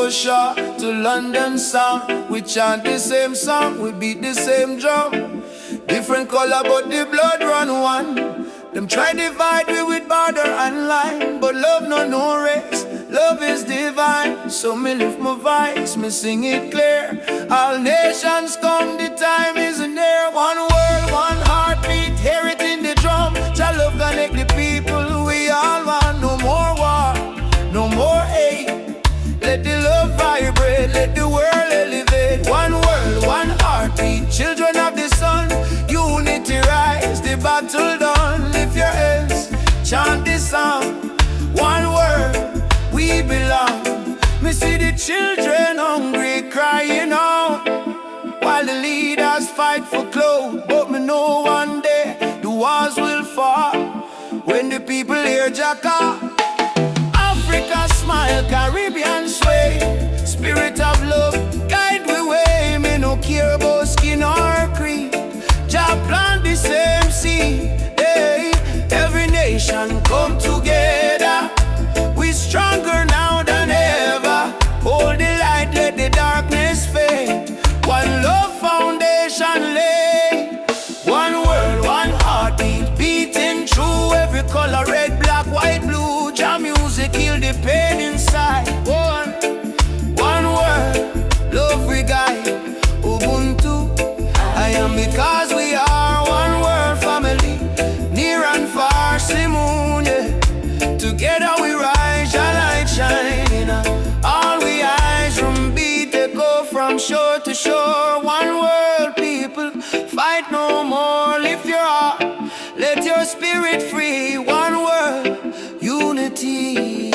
Scotia to London sound. We chant the same song, we beat the same drum. Different color but the blood run one. Them try divide me with border and line, but love no race, love is divine. So me lift my voice, me sing it clear. All nations come, the time is near. One world, one heartbeat, hear it in the drum. Jah love connect the people, we all want. No more war, no more hate. Let the love vibrate, let the world elevate. One world, one heartbeat, children of the sun. Unity rise, the battle done. Lift your hands, chant this song. One word, we belong. Me see the children hungry, crying out, while the leaders fight for clothes. But me know one day the walls will fall when the people hear Jacka. Africa smile, Caribbean sway. Spirit of love, guide we way. Me no care about skin or creed. Jah plant the same seed. Hey, every nation come together. We stronger now than ever. Hold the light, let the darkness fade. One love foundation lay. One world, one heartbeat, beating through every color, red, black, white, blue. Jah music heal the pain inside. One word, love we guide. Ubuntu, I am because we are one world family. Near and far, Simone, yeah. Together we rise, your light shining. All we eyes from beat, they go from shore to shore. One world people, fight no more. Lift your heart, let your spirit free. One world, unity.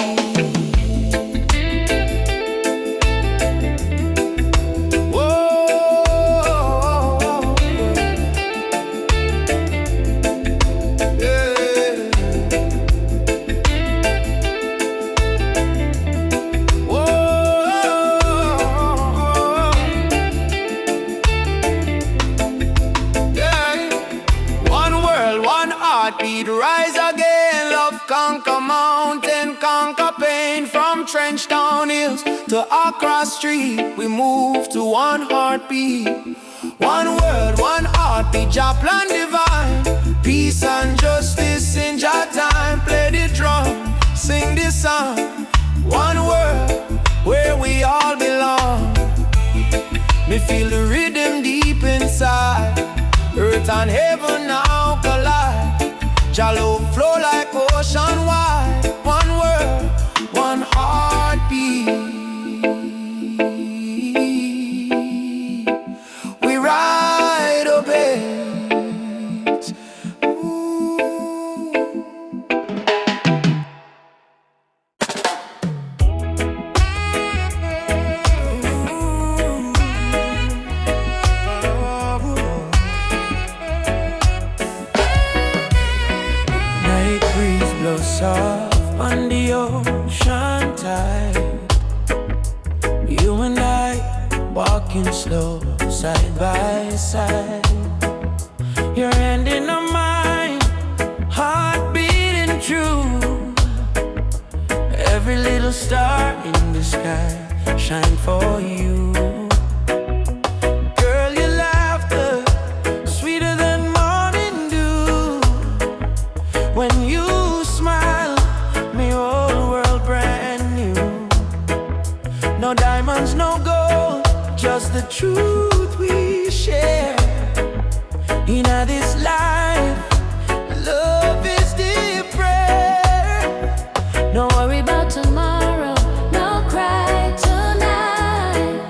Rise again, love conquer mountain, conquer pain. From Trench Town Hills to Accra Street, we move to one heartbeat. One word, one heartbeat, Jah plan divine. Peace and justice in Jah time. Play the drum, sing the song. One word, where we all belong. Me feel the rhythm deep inside. Earth and heaven now collide. Jah love flow like ocean wide. One word, one heartbeat. We ride a bit. Soft on the ocean tide. You and I walking slow, side by side. Your hand in mine, heart beating true. Every little star in the sky shine for you. Girl, your laughter sweeter than morning dew. When you no diamonds, no gold, just the truth we share. In this life, love is the prayer. No worry about tomorrow, no cry tonight.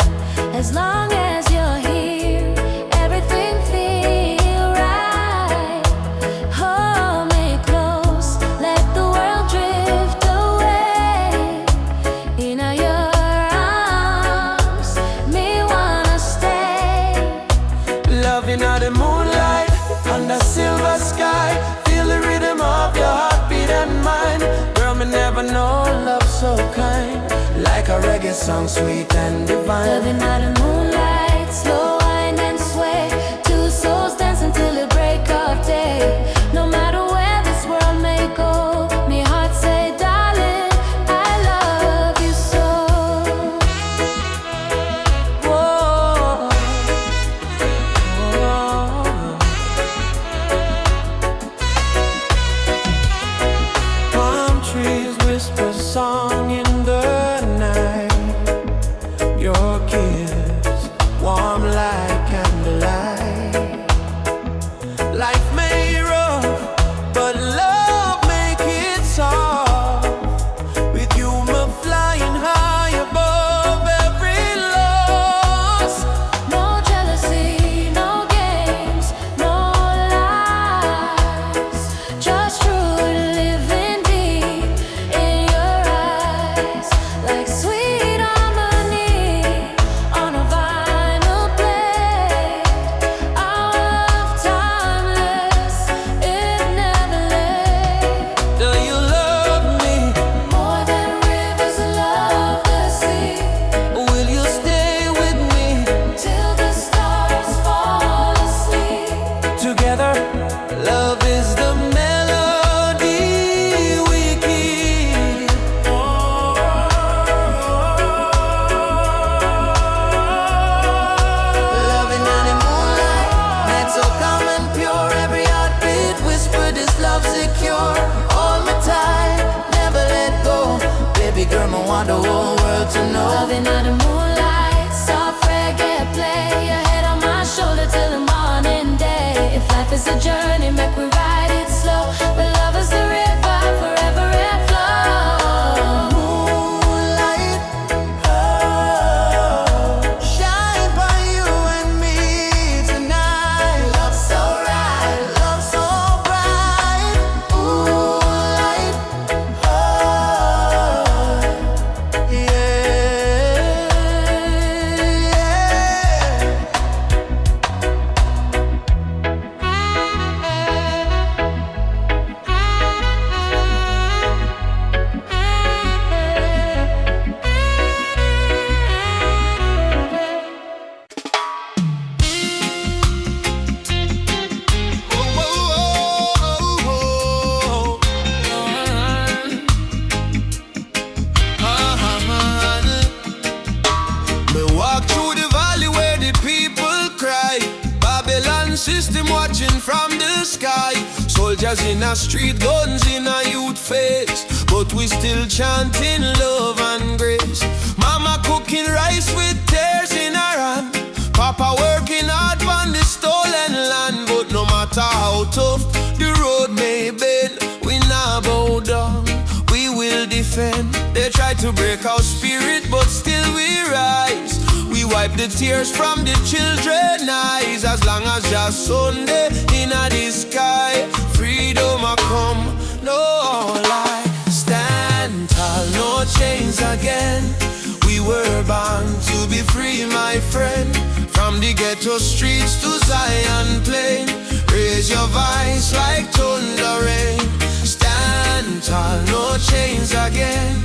As long as you're here, everything feels right. Hold me close, let the world drift away. In your under the moonlight, under silver sky. Feel the rhythm of your heartbeat and mine. Girl, me never know love so kind. Like a reggae song, sweet and divine. Loving under the moonlight, slow wind and sway. Two souls dance until the break of day. No matter where this world may go, me heart say, darling, I love you so. want the whole world to know. Loving under moonlight, soft reggae play. Your head on my shoulder till the morning day. If life is a journey, make we ride it slow. But love is the river, forever it flows. Moonlight, oh, shine by you and me tonight. Love so right, love so bright. Moonlight, oh, yeah, me walk through the valley where the people cry. Babylon system watching from the sky. Soldiers in a street, guns in a youth face, but we still chanting love and grace. Mama cooking rice with tears in her hand. Papa working hard on the stolen land. But no matter how tough the road may bend, we not bow down, we will defend. They try to break our spirit, but still we rise. We wipe the tears from the children's eyes. As long as just Sunday in the sky, freedom a come, no lie. Stand tall, no chains again. We were born to be free, my friend. From the ghetto streets to Zion plain, raise your voice like thunder rain. Stand tall, no chains again.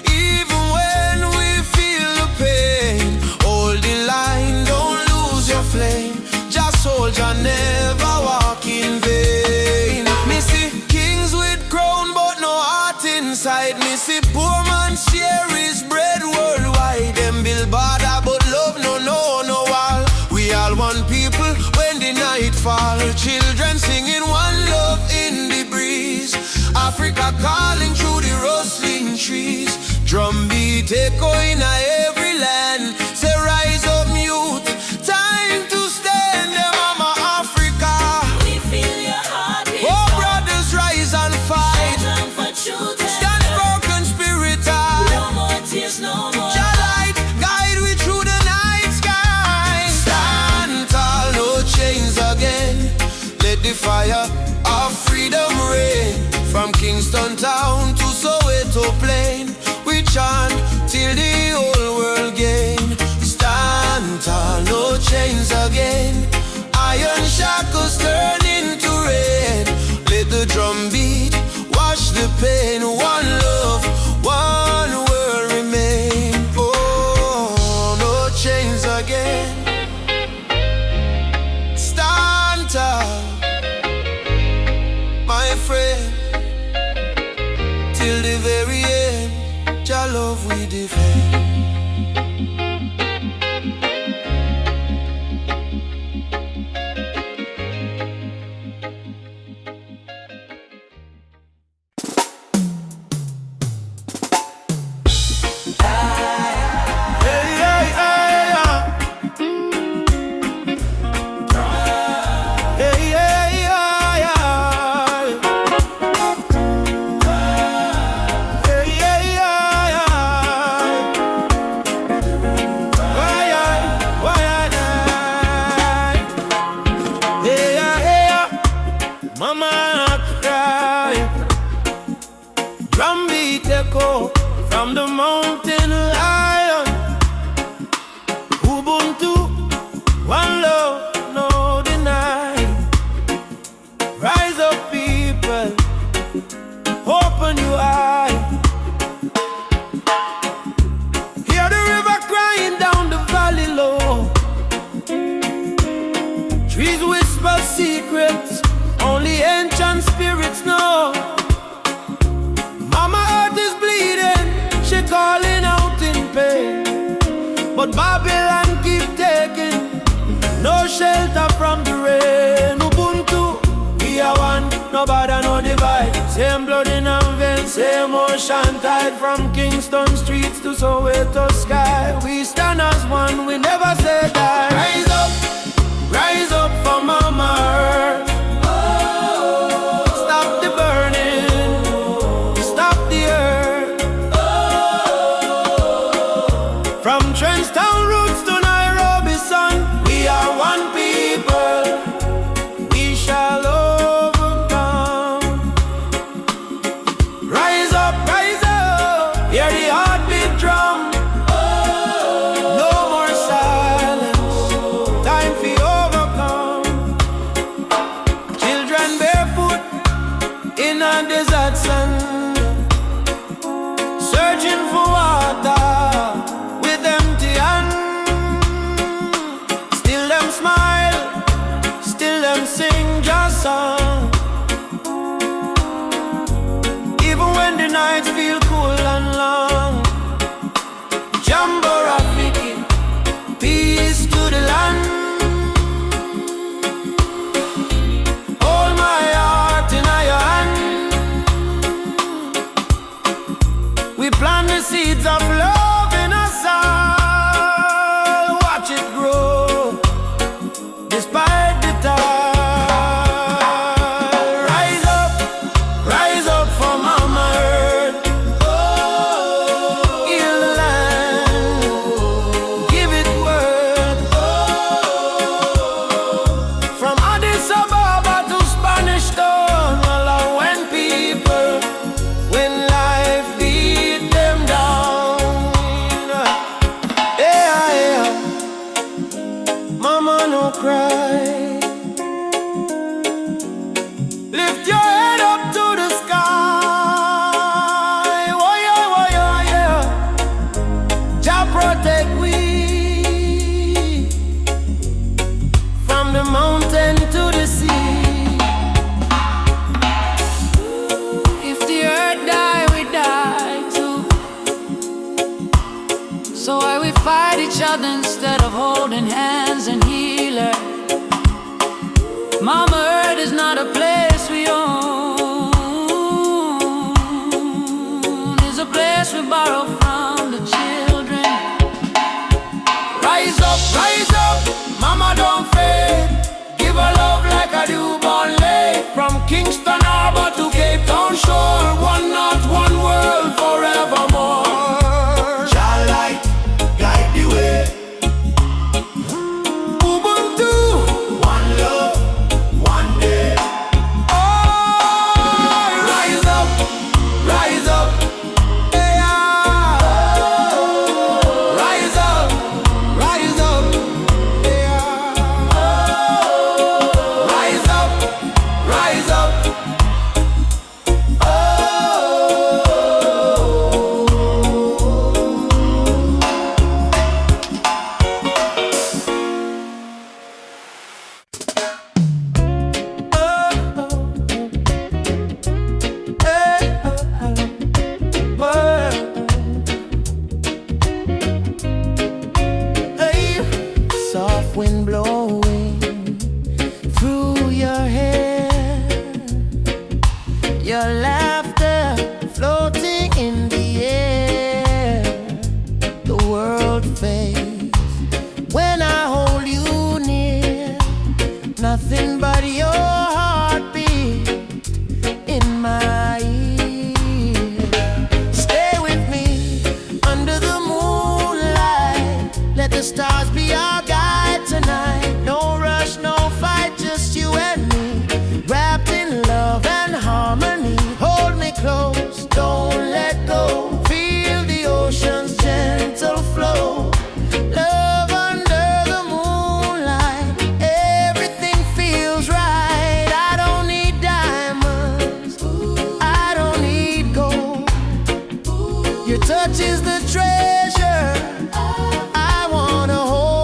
Even when we feel the pain, hold the line, don't lose your flame. Just soldier, never walk in vain. Me see kings with crown but no heart inside. Me see poor man share his bread worldwide. Them build border but love no wall. We all one people when the night fall. Children singing one love in the breeze. Africa calling through the rustling trees. Drum beat echoing every land. Say rise up youth, time to stand. Mama Africa, We feel your heartbeat. oh brothers rise and fight. Stand for truth and Stand broken spirit high. no more tears, no more. Your light guide we through the night sky. Stand tall, no chains again. Let the fire of freedom reign. From Kingston town to Soweto plain, we chant till the whole world gain. Stand tall, no chains again. Iron shackles turn into rain. Let the drum beat wash the pain. One love, one world remain. Oh, no chains again. Stand tall, my friend. Till the very end, your love we defend. From the mountain lion, Ubuntu, one love, no deny. Rise up people, open your eye. Hear the river crying down the valley low. Trees whisper secrets, only ancient spirits know. Mama earth is bleeding, she calling out in pain. But Babylon keep taking no shelter from the rain. Ubuntu, we are one, no bother, no divide. Same blood in our veins, same emotion tied from Kingston streets to Soweto sky. We stand as one, we never say die. Rise up for Mama Earth. Stop the burning, stop the earth. From Trenchtown roots to Nairobi sun, we are one people. We shall overcome. Rise up, hear the heartbeat drum. No more silence, time for overcome. Children barefoot in a desert sun, searching for water with empty hands. Still them smile, still them sing just song. Even when the nights feel cool and long. Jambo Rafiki, peace to the land. Hold my heart in your hand. We plant the seeds of love in us all. Watch it grow, despite the tide. Rise up for Mama Earth. Heal the land, give it worth. From Addis Ababa to Spanish Town, all our when people, when life beat them down. Yeah, Mama no cry. Lift your head up to the sky. Oh yeah. Jah protect we from the mountain to the sea. If the earth die, we die too. So why we fight each other instead of holding hands and heal her? Mama Earth is not a place we own. It's a place we borrow from the children. Rise up, Mama don't fade. Give her love like a newborn lay. From Kingston Harbor to Cape Town shore, one not one world forevermore. Shall light guide the way. Ubuntu, one love, one day. Oh, rise up, yeah. Rise up, yeah. Rise up. Hey, soft wind blowing through your hair, your laughter floating in the air. The world fades when I hold you near. Nothing but your heartbeat in my ear. Stay with me under the moonlight. Let the stars be our guide tonight. No rush, no fight, just you and me, wrapped in love and harmony. Hold me close, don't let go. Feel the ocean's gentle flow. Love under the moonlight, everything feels right. I don't need diamonds, I don't need gold. Your touch is the treasure I wanna hold.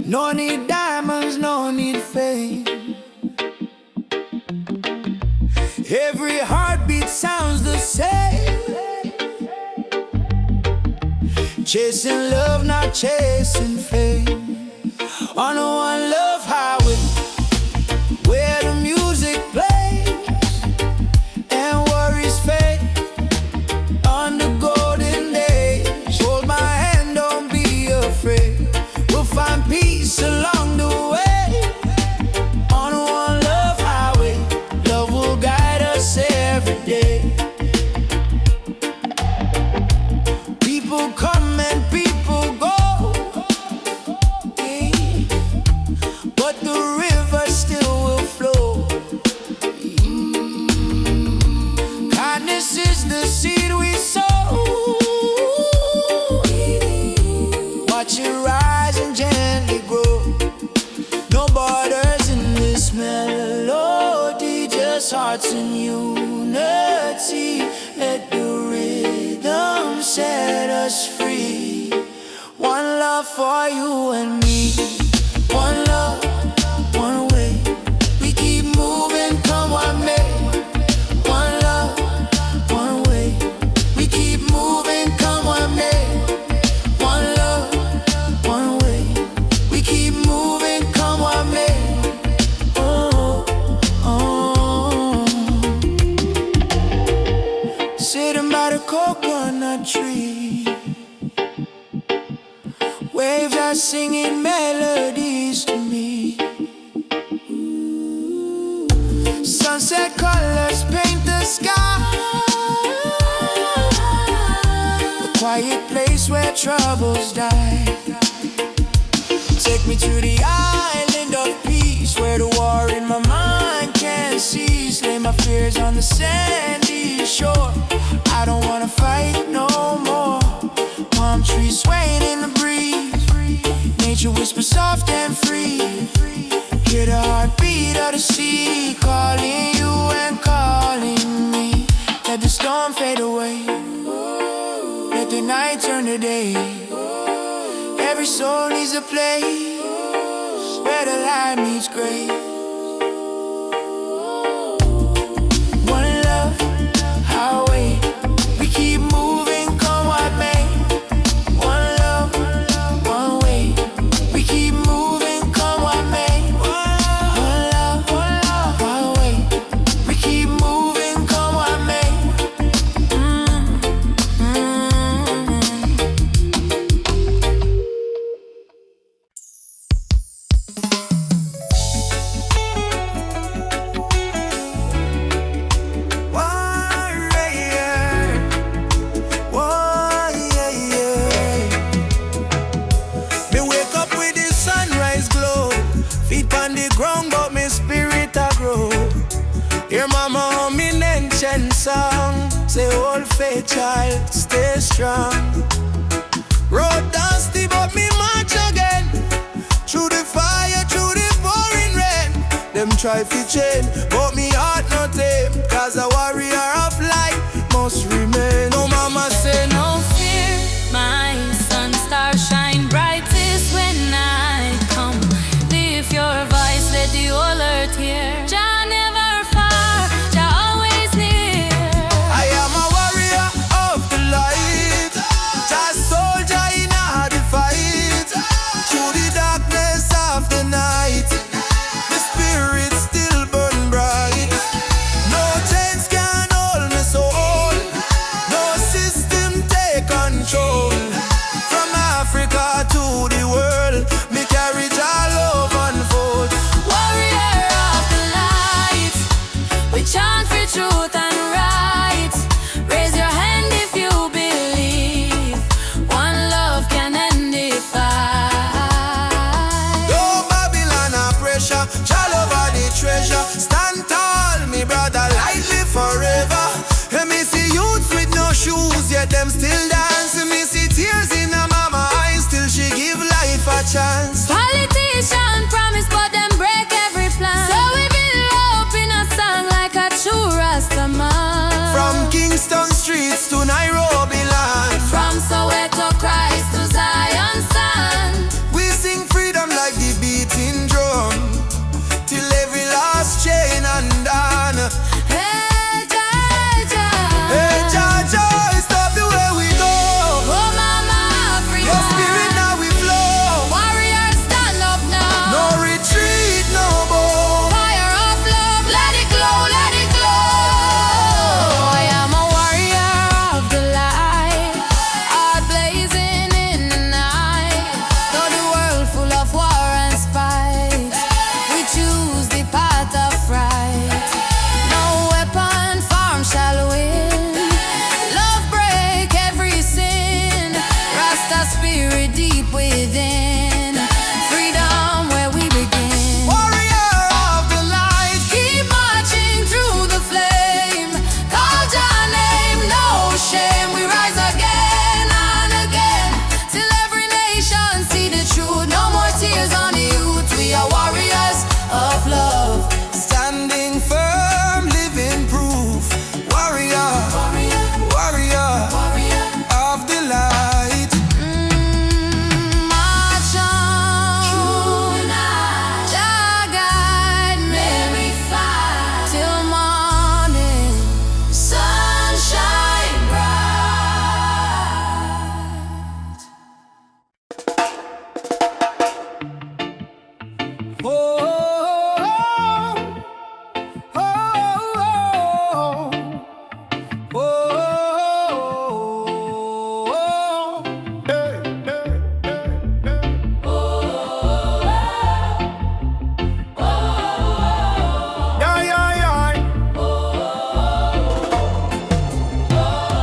No need diamonds, no need fame. Every heartbeat sounds the same. Chasing love, not chasing fame. On a one love highway, where the music plays and worries fade. On the golden days, hold my hand, don't be afraid. We'll find peace along the way. On a one love highway, love will guide us every day. People come and people go, but the river still will flow. Kindness is the seed we sow. Watch it rise and gently grow. No borders in this melody, just hearts in unity. Let the rhythm set us free. One love for you and me. One love, one way. We keep moving, come what may. One love, one way. We keep moving, come what may. One love, one way. We keep moving, come what may. Oh, oh. Sitting by the coconut tree, waves are singing melodies to me. Sunset colors paint the sky. The quiet place where troubles die. Take me to the island of peace, where the war in my mind can't cease. Lay my fears on the sandy shore. I don't wanna fight no more. Palm trees swaying in the breeze. Nature whispers soft and free. Hear the heartbeat of the sea, calling you and calling me. Let the storm fade away. Let the night turn to day. Every soul needs a place where the light meets gray. One love, highway. We keep moving, come what may. One love, one way. We keep moving, come what may. One love, one way. We keep moving, come what may. Me wake up with the sunrise glow. Feet on the ground, but me spirit a grow. Hear mama humming ancient song. Say, old faith child, stay strong. Road dusty, but me march again. Through the fire, through the pouring rain. Them try to chain, but me heart no tame. Cause a warrior of light must remain. No mama say no fear, my sun star shine brightest when I come. Lift your voice, let the whole earth hear. Jah never far, Jah always near. I am a warrior of the light. Just soldier in the fight. Through the darkness of the night, the spirit still burn bright. No chains can hold me soul. No system take control. From Africa to the world, me carry Jah love unfold. Warrior of the light, we chant for truth and right. Raise your hand if you believe. One love can end the fight. No Babylon a pressure, Jah love are the treasure. Stand tall, me brother, lightly forever. And me see youths with no shoes, yet them still dance. And me see tears in a mama eyes, still she give life a chance. Politician promise, but them break every plan. So we build hope in a song like a true Rasta man. From Kingston streets to Nairobi land. From Soweto Christ to Zion stand. We sing freedom like the deep within. Freedom where we begin. Warrior of the light, Keep marching through the flame. Call your name, no shame. We rise again and again till every nation see the truth. No more tears on the youth. We are warriors of love. standing firm, living proof. Warrior, warrior of the light. March on, Jah guide me till morning, sunshine bright. Oh, oh, oh, oh, oh, hey, hey, yeah, yeah, yeah.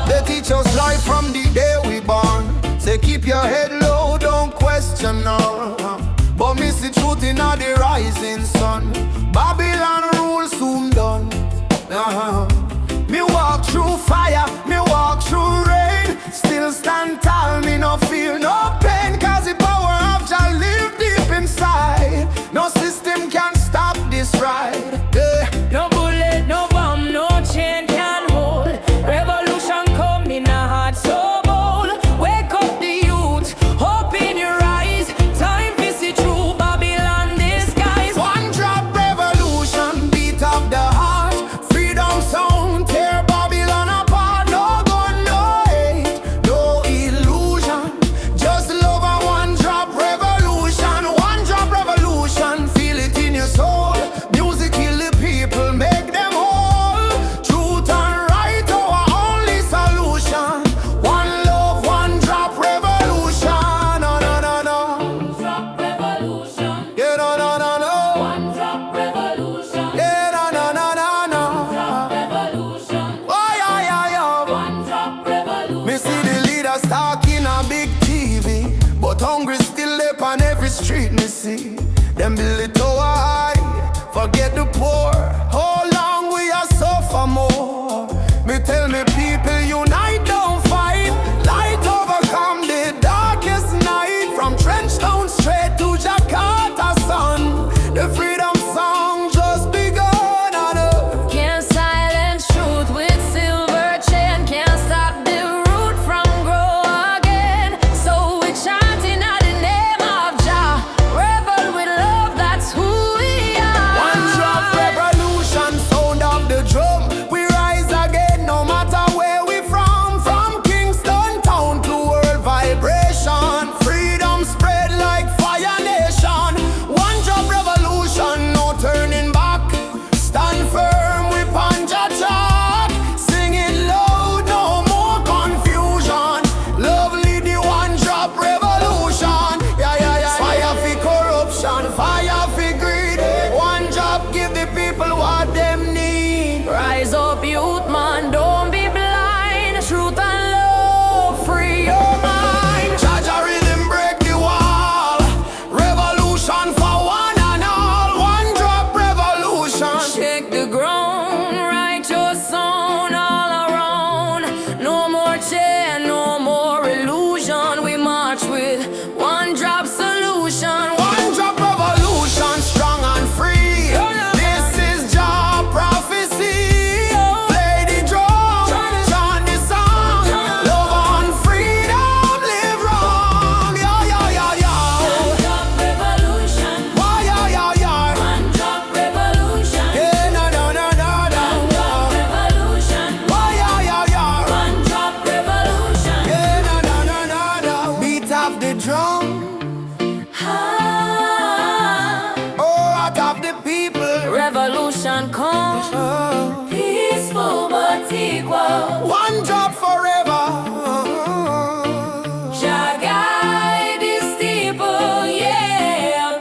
They teach us life from the day we born. Say keep your head low, don't question no. But miss the truth in all the rising sun. Babylon rule soon done. Me walk through fire, me walk through rain. Still stand tall, me no feel no pain. Cause the power of Jah live deep inside. No system can stop this ride. Yeah. No bullet, no bomb, no chain can hold. Revolution come in a heart so bold. Wake up the youth, open your eyes. Time to see through Babylon disguise. One drop revolution, beat of the heart. Freedom sound, tear Babylon apart. No gun, no hate, no illusion. Just love and one drop revolution. One drop revolution, feel it in your soul. Music kill the people, make them whole. Truth and right, our only solution. One love, one drop revolution. No, no, no, no. Drop revolution, Yeah, no, no, no, no. one drop revolution, Yeah, no, no, no, no, no. revolution, Oh, yeah, yeah, yeah. one drop revolution. Me see the leaders talking on big TV, but hungry still up on every street. Me see them build it tower high, forget the poor. How long we are suffer more? Me tell me people unite, don't fight. Light overcome the darkest night. From Trenchtown straight to Jakarta sun. The freedom song just begun on earth. Can't silence truth with silver chain. Can't stop the root from grow again. So we're chanting out the name of Jah. Rebel with love, that's who we are. One drop revolution, sound of the drum. We rise again, no matter where we from. From Kingston town to world vibration. Freedom spread like fire nation. One drop revolution, no turning back. Stand firm, we punch a track. Sing it loud, no more confusion. Lovely the one drop revolution. Yeah, yeah, yeah. Fire for corruption, fire for greed. One drop give the people what them need. Rise up, youth man, don't be blind. Truth and love, free your mind. Jaja rhythm break the wall. Revolution for one and all. One drop revolution. Shake the ground, write your song all around. No more chain, no more illusion. We march with one drop solution. One drop revolution, strong and free. This is Jah prophecy. Play the drum, chant the song. Love and freedom, live wrong. Yeah, yeah, yeah, yeah. Drop revolution, Why, yeah, yeah, yeah. one drop revolution. Yeah, no, no, no, no, no. Drop revolution, Why, yeah, yeah, yeah. one drop revolution. Yeah, no, no, no, no, no. Beat of the drum. Ah, Oh, out of the people. revolution come, Oh. peaceful but equal. One drop forever. Jah guide this people, yeah.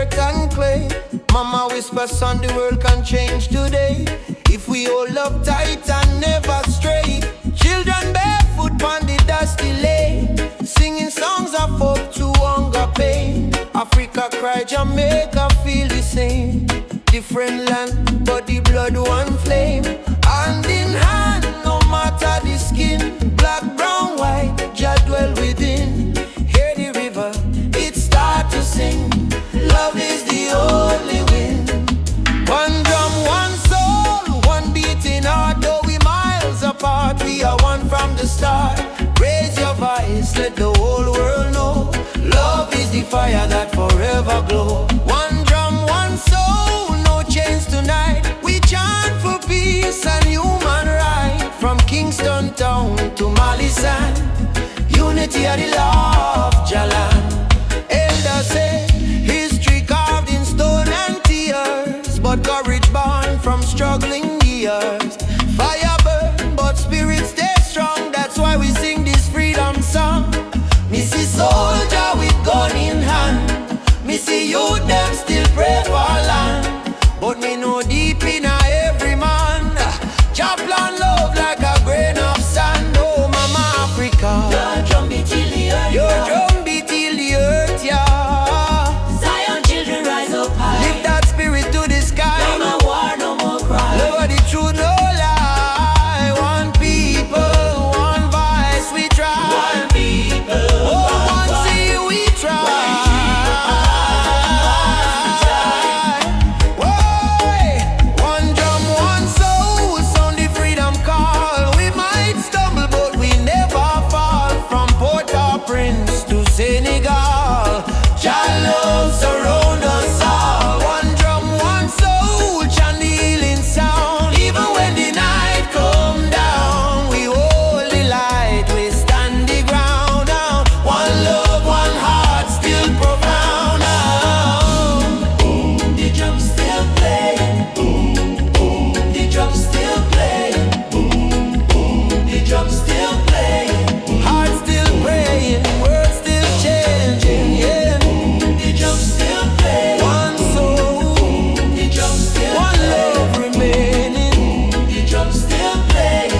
earth and clay. Mama whisper, son, the world can change today if we all up tight and never stray. Children barefoot on the dusty lane, singing songs of hope to hunger pain. Africa cry, Jamaica feel the same. Different land, but the blood one flame. Hand in hand, no matter the skin. Black, brown, white, Jah dwell within. Hear the river, it start to sing. Love is the only win. One drum, one soul, one beating heart. Though we miles apart, we are one from the start. Raise your voice, let the whole world know. Love is the fire that forever glow. One drum, one soul, no chains tonight. We chant for peace and human right. From Kingston town to Mali sand, unity of the law of Jalan. Elders say history carved in stone and tears, but courage born from struggling years. Fire burn, but spirit stay strong. That's why we sing this freedom song. Me see soldier with gun in hand, me see youth them still pray for land. But me know deep in every man, Jah plan love like a grain of sand. Oh mama Africa, your drum beat till the earth, your drum beat till the earth, yeah. Zion children rise up high. Lift that spirit to the sky. No more war, no more cry. Love the truth, no lie. One people, one voice, we try. One people, Oh, one sea, we try. One drum, one soul, sound the freedom call. We might stumble, but we never fall. From Port-au-Prince to Senegal, Jah love surround us all. One drum, one soul, chant the healing sound. Even when the night come down, we hold the light, we stand the ground down. One love, one heart, still profound. Boom, the drum still playing. Boom, boom, the drum still playing. Boom, boom, the drum still playing. Heart still praying, words still changing. Yeah, the drum still playing. One soul, the drum still one love remaining. The drum still playing.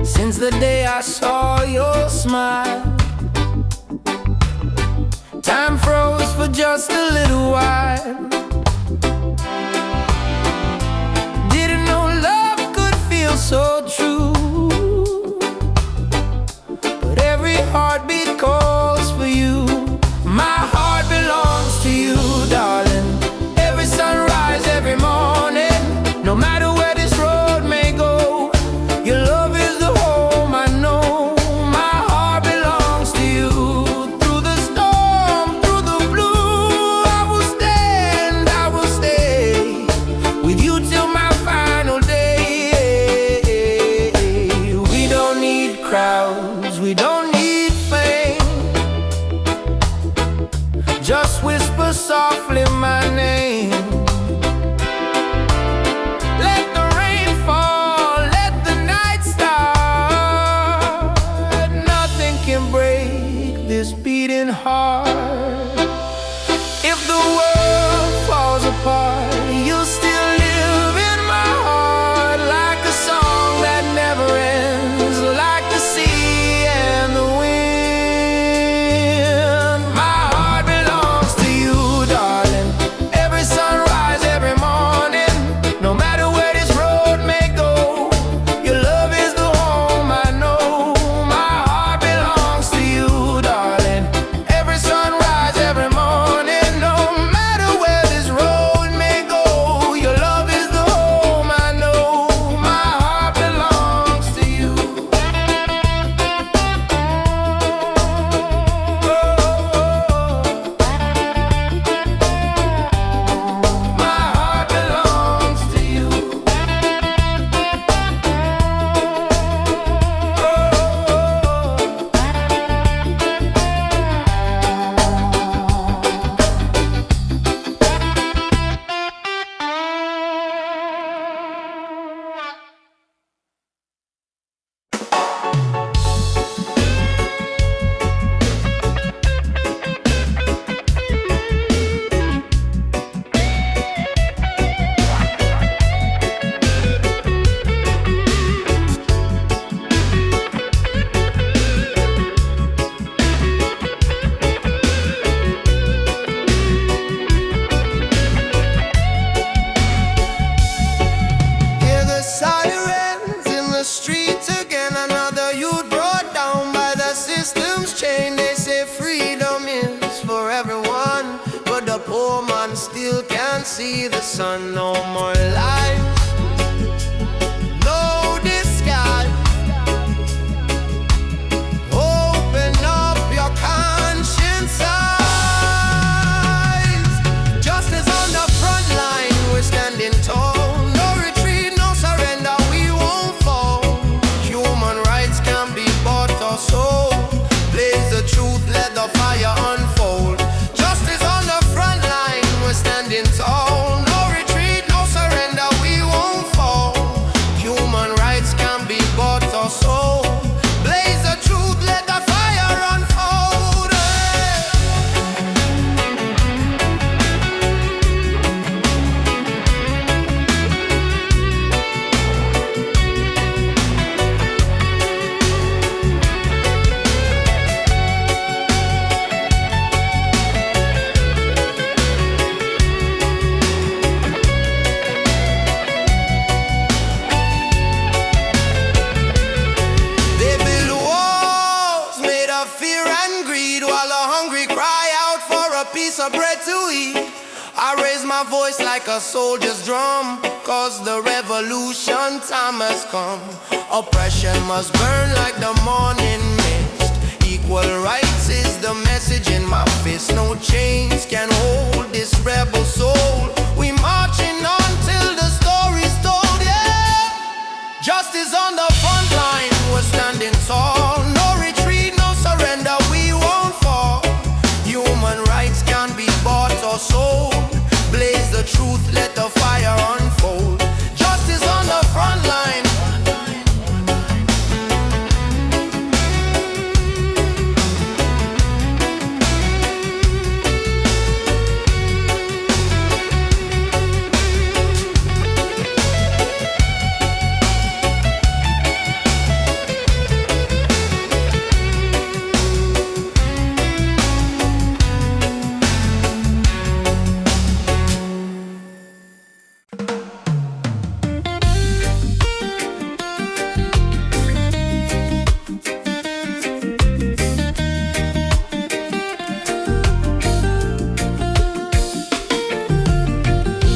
Since the day I saw your smile, time froze for just a little while. Didn't know love could feel so true, but every heartbeat calls for you. My heart belongs to you, darling. Every sunrise, every morning, no matter where this road may go, your love is the home I know. My heart belongs to you. Through the storm, through the blue, I will stand, I will stay with you till my final day. We don't need crowds, we don't need fame. Just whisper softly my name. Let the rain fall, let the night start. Nothing can break this beating heart. If the world falls apart, you'll still live in my heart, like a song that never ends, like the sea streets again. Another youth brought down by the system's chain. They say freedom is for everyone, but the poor man still can't see the sun. No more life, no disguise. Open up your conscience eyes. Justice on the front line, we're standing tall. No retreat, no surrender, we won't fall. Human rights can't be bought or sold. Blaze the truth, let the fire unfold. Justice on the front line, we're standing tall. No retreat, no surrender, we won't fall. Human rights can't be bought or sold. Blaze the truth, let the fire unfold. They build walls made of fear and greed, while the hungry cry out for a piece of bread to eat. I raise my voice like a soldier's drum, cause the revolution time has come. Oppression must burn like the morning mist. Equal rights is the message in my fist. No chains can hold this rebel soul. We marching on till the story's told, yeah. Justice on the front line, we're standing tall. No retreat, no surrender, we won't fall. Human rights can't be bought or sold. Blaze the truth, let the fire unfold. Justice on the front line.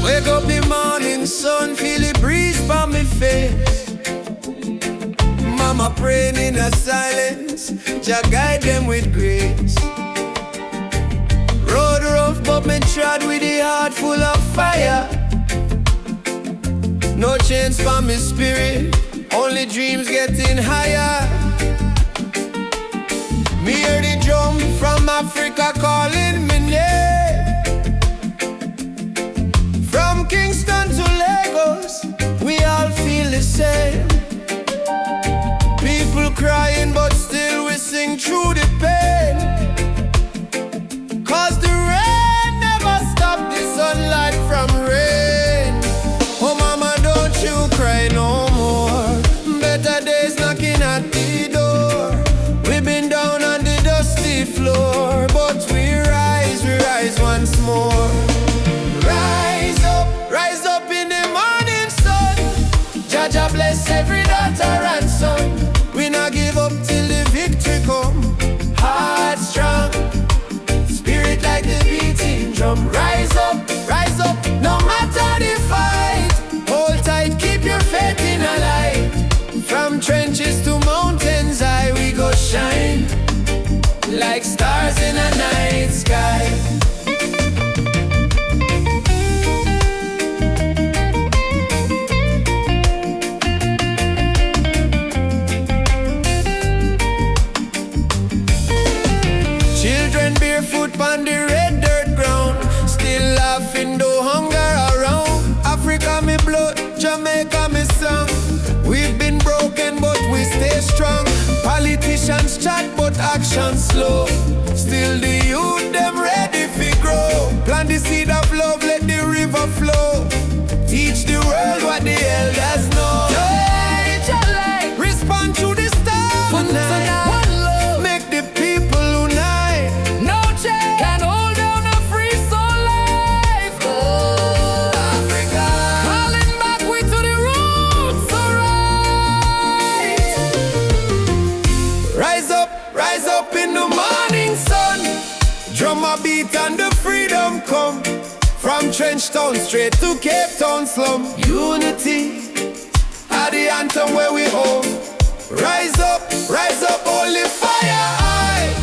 Wake up the morning sun, feel the breeze by my face. Mama praying in a silence, Jah guide them with grace. Road rough but me trod with the heart full of fire. No chains for me spirit, only dreams getting higher. Me hear the drum from Africa calling me name. From Kingston to Lagos, we all feel the same. People crying, but still we sing through the pain. Cause the rain never stopped the sunlight from rain. Oh mama, don't you cry no more. Better days knocking at the door. We've been down on the dusty floor, but we rise once more. Rise up in the morning sun. Jah Jah bless every daughter and son. We not give up till the victory come. Heart strong, spirit like the beating drum. Rise up, no matter the fight. Hold tight, keep your faith in a light. From trenches to mountains high, we go shine like stars in a night sky. Children barefoot on the red dirt ground, still laughing though hunger around. Africa me blood, Jamaica me song. We've been broken but we stay strong. Politicians chat but action slow. Still the youth them ready fi grow. Plant the seed of love, let the river flow. Teach the world what the elders know. Respond to the stars tonight. One love, make the people unite. No chain can hold down a free soul life. Africa, Calling back we to the roots, alright. Drum a beat and the freedom come. From Trench Town straight to Cape Town slum. Unity are the anthem where we home. Rise up, holy fire high.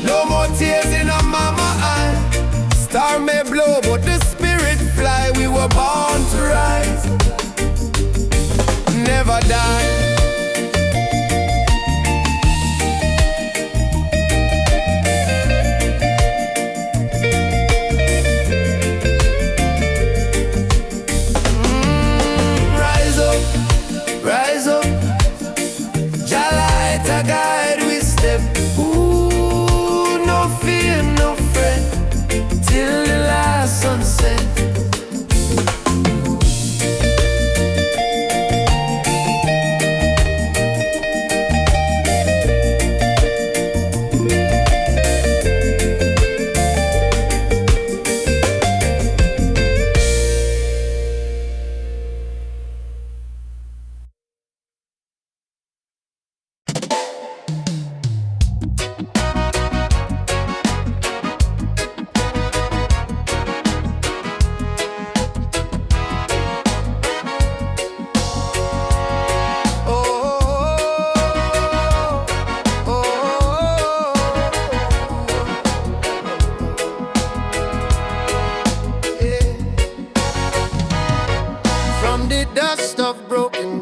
No more tears in a mama eye. Star may blow but the spirit fly. We were born to rise, never die. Rise up, Jah light a guide we step. Ooh, no fear, no fret, till the last sunset.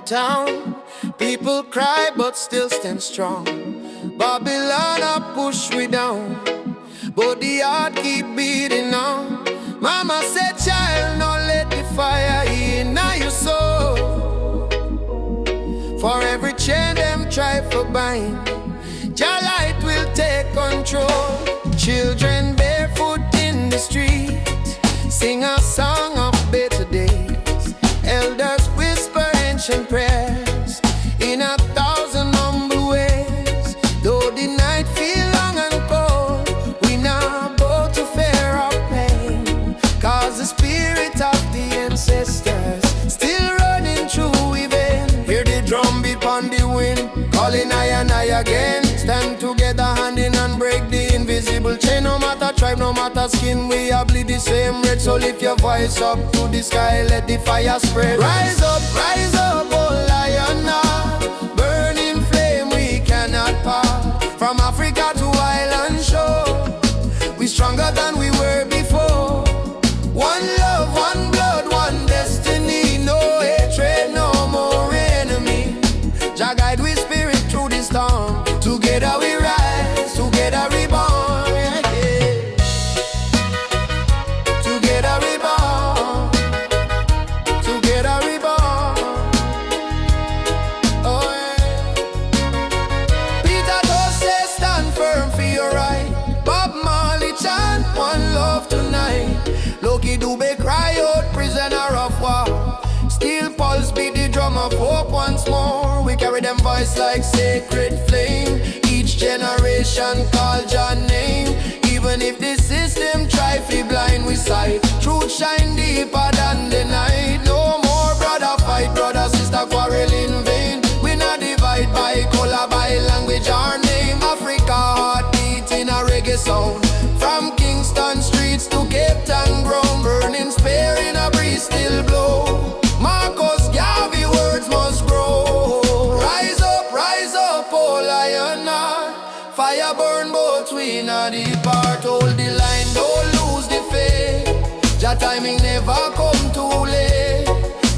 Town, people cry but still stand strong. Babylon a push we down, but the heart keep beating on. Mama said, child, no let the fire in your soul. For every chain them try for bind, Jah light will take control. Children barefoot in the street, sing a song of better days. Elders whisper ancient prayers in 1,000 humble ways. Though the night feel long and cold, we not bow to fear or pain, cause the spirit of the ancestors still running through within. Hear the drum beat on the wind, calling I and I again. Stand together hand in hand, break the invisible chain. No matter tribe, no matter skin, we all bleed the same red. So lift your voice up to the sky, let the fire spread. Rise up, oh lion, burning flame we cannot part. From Africa to island shore, we stronger than we were before. One love, one blood, one destiny. No hatred, no more enemy. Jah guide we spirit through the storm. Together we rise, together we born. Together we born. Together we born. Oh yeah. Peter Tosse, stand firm for your right. Bob Marley chant one love tonight. Loki Dube cry out, prisoner of war. Steel pulse beat the drum of hope once more. We carry them voice like sacred flame. Each generation call Jah name. Even if the system try to blind we sight, truth shine deeper than the night. No more brother fight, brother sister quarrel in vain. We not divide by color, by language or name. Africa heartbeat in a reggae sound. From Kingston streets to Cape Town ground, burning spear in a breeze still blow. Marcus Garvey words must grow. Rise up, oh lion heart. Fire burn both we not depart. Hold the line, don't lose the faith. Jah timing never come too late.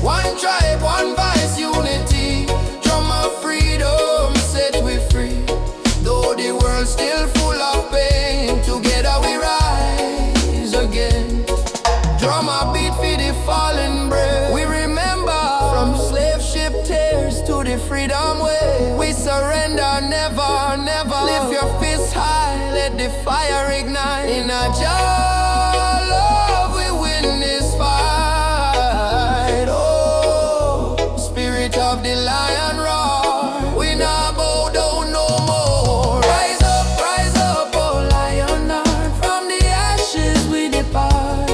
One tribe, one voice, unity. Drum of freedom set we free. Though the world still full of pain, together we rise again. Drum a beat for the fallen brave. We remember from slave ship tears to the freedom way. We surrender never, never. Lift your fists high, let the fire ignite. In a Jah love we win this fight. Oh, spirit of the lion roar. We not bow down no more. Rise up, oh lion heart. From the ashes we depart.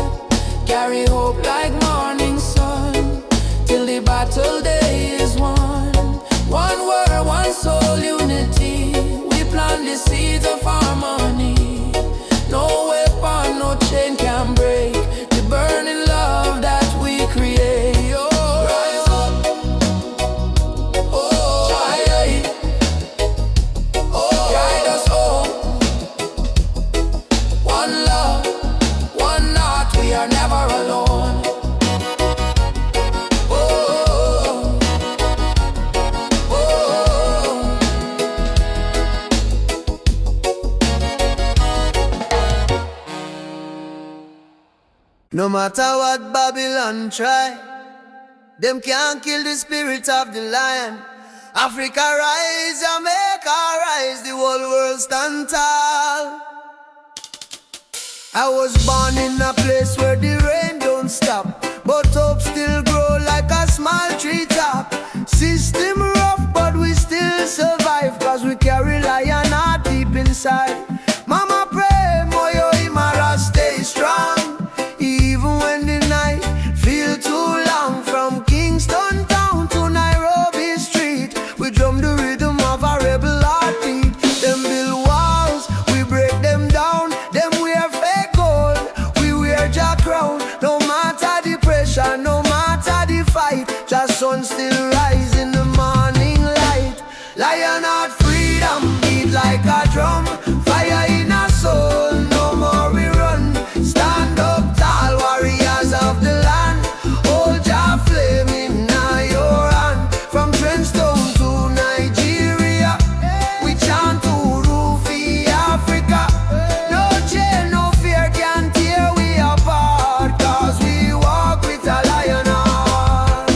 Carry hope like morning sun, till the battle day is won. One word, one soul, unity. We plant the seeds of harmony. No weapon No matter what Babylon try, them can't kill the spirit of the lion. Africa rise, Jamaica rise, the whole world stand tall. I was born in a place where the rain don't stop, but hope still grow like a small tree top. System rough, but we still survive, cause we carry lion heart deep inside. Mama pray, Moyo Imara stay strong, even when the night feel too long. From Kingston town to Nairobi street, we drum the rhythm of a rebel heartbeat. Them build walls, we break them down. Them wear fake gold, we wear jack crown. No matter the pressure, no matter the fight, just sun still rise in the morning light. Lion heart freedom beat like a drum, fire in our soul, no more we run. Stand up tall, warriors of the land, hold your flame in your hand. From Trenchtown to Nigeria, we chant to Rufi Africa. No chain, no fear can tear we apart, cause we walk with a lion heart.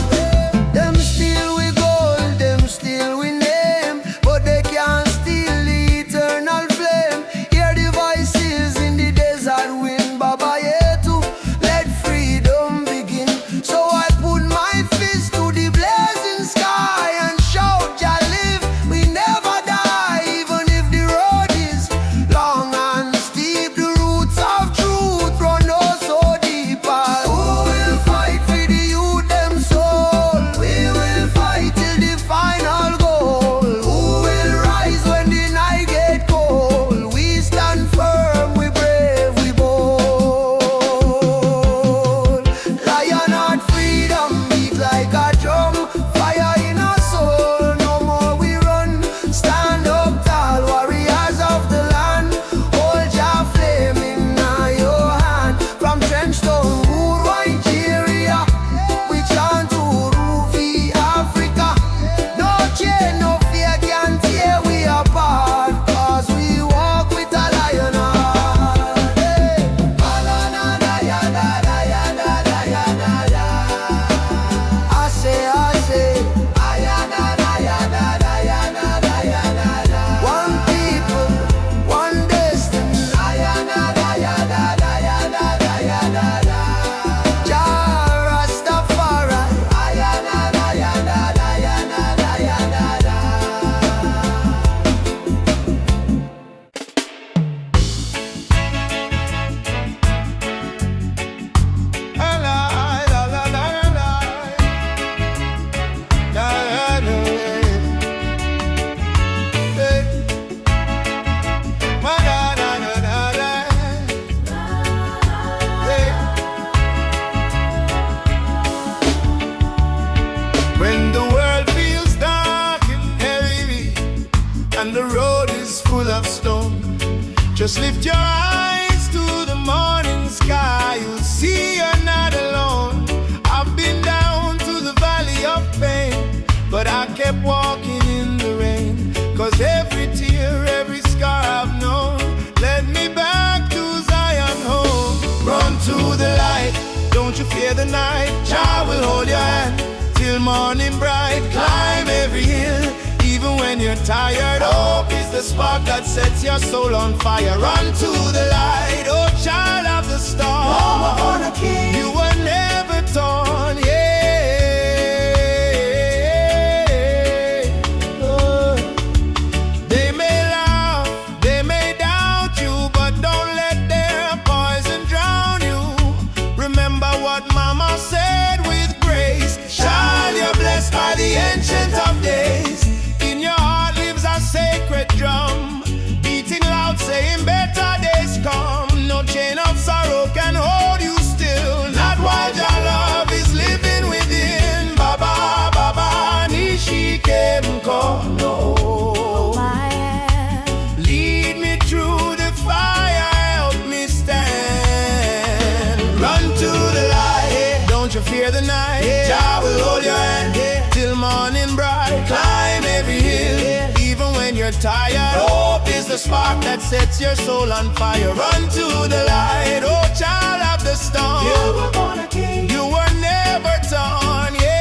Them steal we gold, them steal we name, but they can't steal the eternal flame. Hear the voices in the desert wind, Bahia to let freedom begin. So I put my fist to the blazing sky and shout, "Jah live, we never die." Even if the road is long and steep, the roots of truth run oh so deep. Who will fight for the youth them soul? We will fight till the final goal. Who will rise when the night get cold? We stand firm, we brave, we bold. Lion heart freedom beat like a drum, fire in our soul, no more we run. Stand up tall, warriors of the land, hold your flame in your hand. From Trenchtown, Wood, Nigeria, we chant to Rufi Africa. No chain, no fear can tear we apart, cause we walk with a lion heart. Hey. I say, one people, one destiny. Jah Rastafari. When the world feels dark and heavy and the road is full of stone, just lift your eyes to the morning sky, you'll see you're not alone. I've been down to the valley of pain, but I kept walking in the rain, cause every tear, every scar I've known led me back to Zion home. Run to the light, don't you fear the night. Jah will hold your hand till morning bright. Climb every hill, even when you're tired. Hope is the spark that sets your soul on fire. Run to the light, oh child of the storm. You were never torn, yeah. Oh. They may laugh, they may doubt you, but don't let their poison drown you. Remember what mama said with grace. Child, you're blessed by the ancient of days. In your heart lives a sacred drum, beating loud saying better days come. No chain of sorrow can hold you still, not while your love is you're tired. Hope is the spark that sets your soul on fire. Run to the light, oh child of the storm. You were born a king. You were never torn, yeah.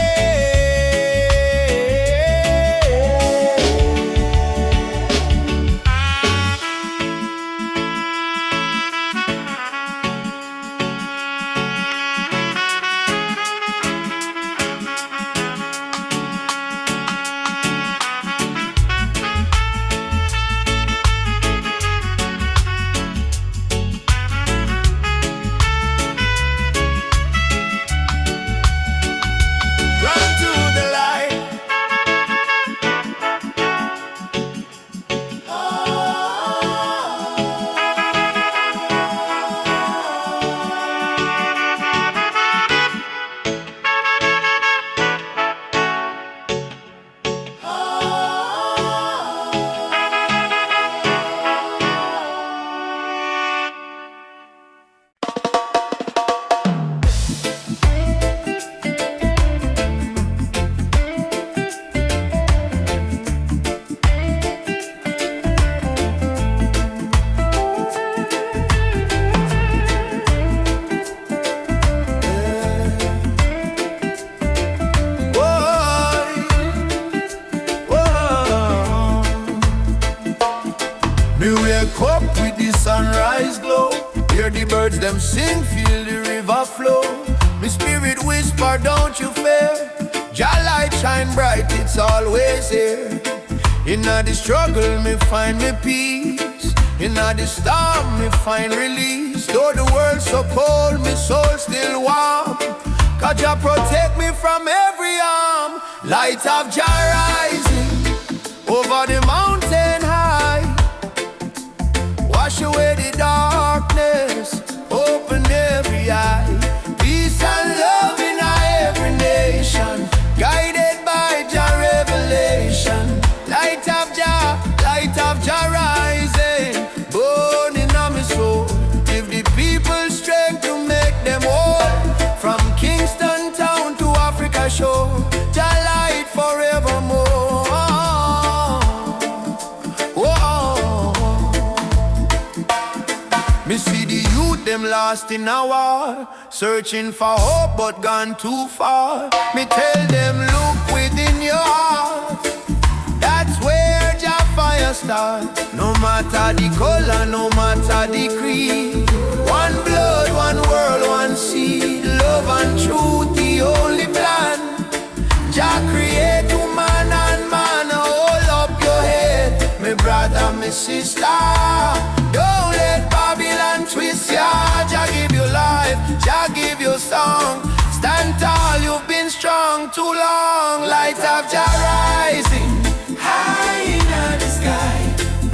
Them sing, feel the river flow. My spirit whisper, don't you fear. Jah light shine bright, it's always here. In the struggle, me find me peace. In the storm, me find release. Though the world's so cold, my soul still warm. 'Cause Jah protect me from every harm. Light of Jah rising over the mountain high. Wash away the darkness, open every eye. Peace and love in every nation, guided by Jah revelation. Light of Jah rising, burning on my soul. Give the people strength to make them whole. From Kingston town to Africa shore, Jah light forevermore. Me see the youth, them lost in a war, searching for hope but gone too far. Me tell them, look within your heart, that's where Jah fire start. No matter the color, no matter the creed, one blood, one world, one seed. Love and truth, the only plan. Jah create woman and man. Hold up your head, me brother, me sister. Don't let Babylon twist ya. Jah give you life, Jah give you song. Stand tall, you've been strong too long. Light of Jah rising high in the sky.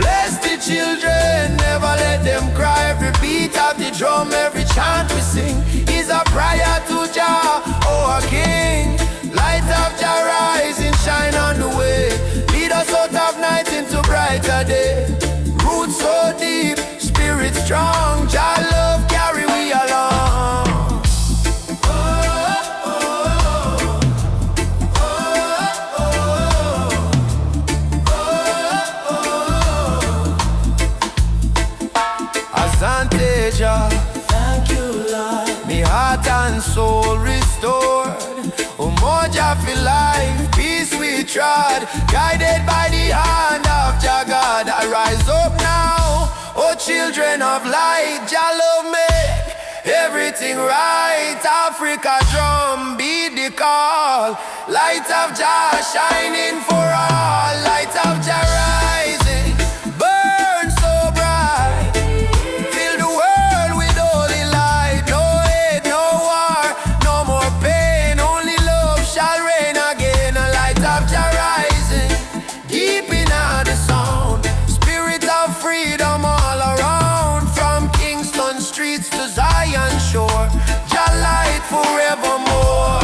Bless the children, never let them cry. Every beat of the drum, every chant we sing is a prayer to Jah, oh a King. Light of Jah rising, shine on the way. Lead us out of night into brighter day. Roots so deep, spirit strong. Jah love carry we along. Asante Jah, thank you Lord. Me heart and soul restored. Umoja for life, peace we trod. Guided by the hand of Jah God. I rise up now, oh children of light. Jah love make everything right. Africa drum, beat the call. Light of Jah shining for all. Light of Jah rising, burn so bright. Fill the world with holy light. No hate, no war, no more pain. Only love shall reign again. A light of Jah rising, deep in the sound. Spirit of freedom all around. From Kingston streets to Zion shore, Jah light forevermore.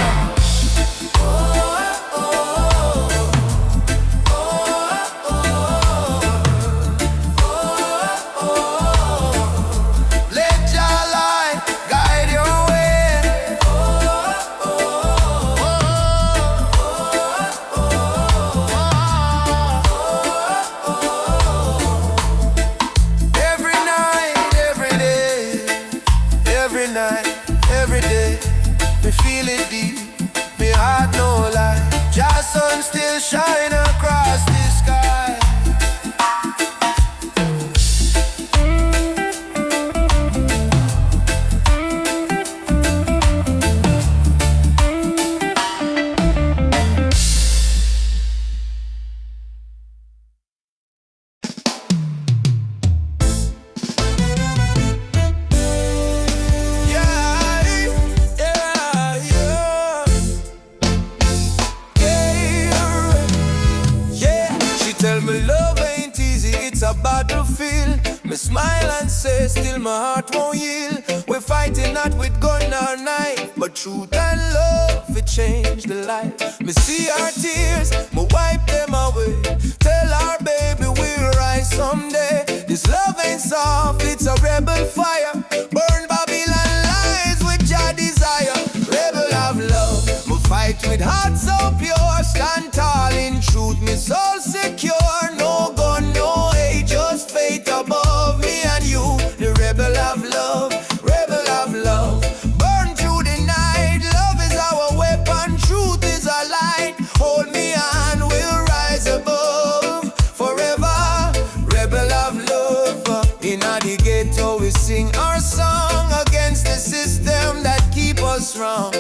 it's a battlefield. Me smile and say, still my heart won't yield. We're fighting not with gun or knife, but truth and love, it changed the life. Me see our tears, me wipe them away. Tell our baby we'll rise someday. This love ain't soft, it's a rebel fire. Burn Babylon lies with your desire. Rebel of love, me fight with heart so pure. Stand tall in truth, me soul secure. No gun, no hate, just faith above me and you. The rebel of love, rebel of love. Burn through the night, love is our weapon, truth is our light. Hold me and we'll rise above forever. Rebel of love. In the ghetto we sing our song against the system that keep us wrong.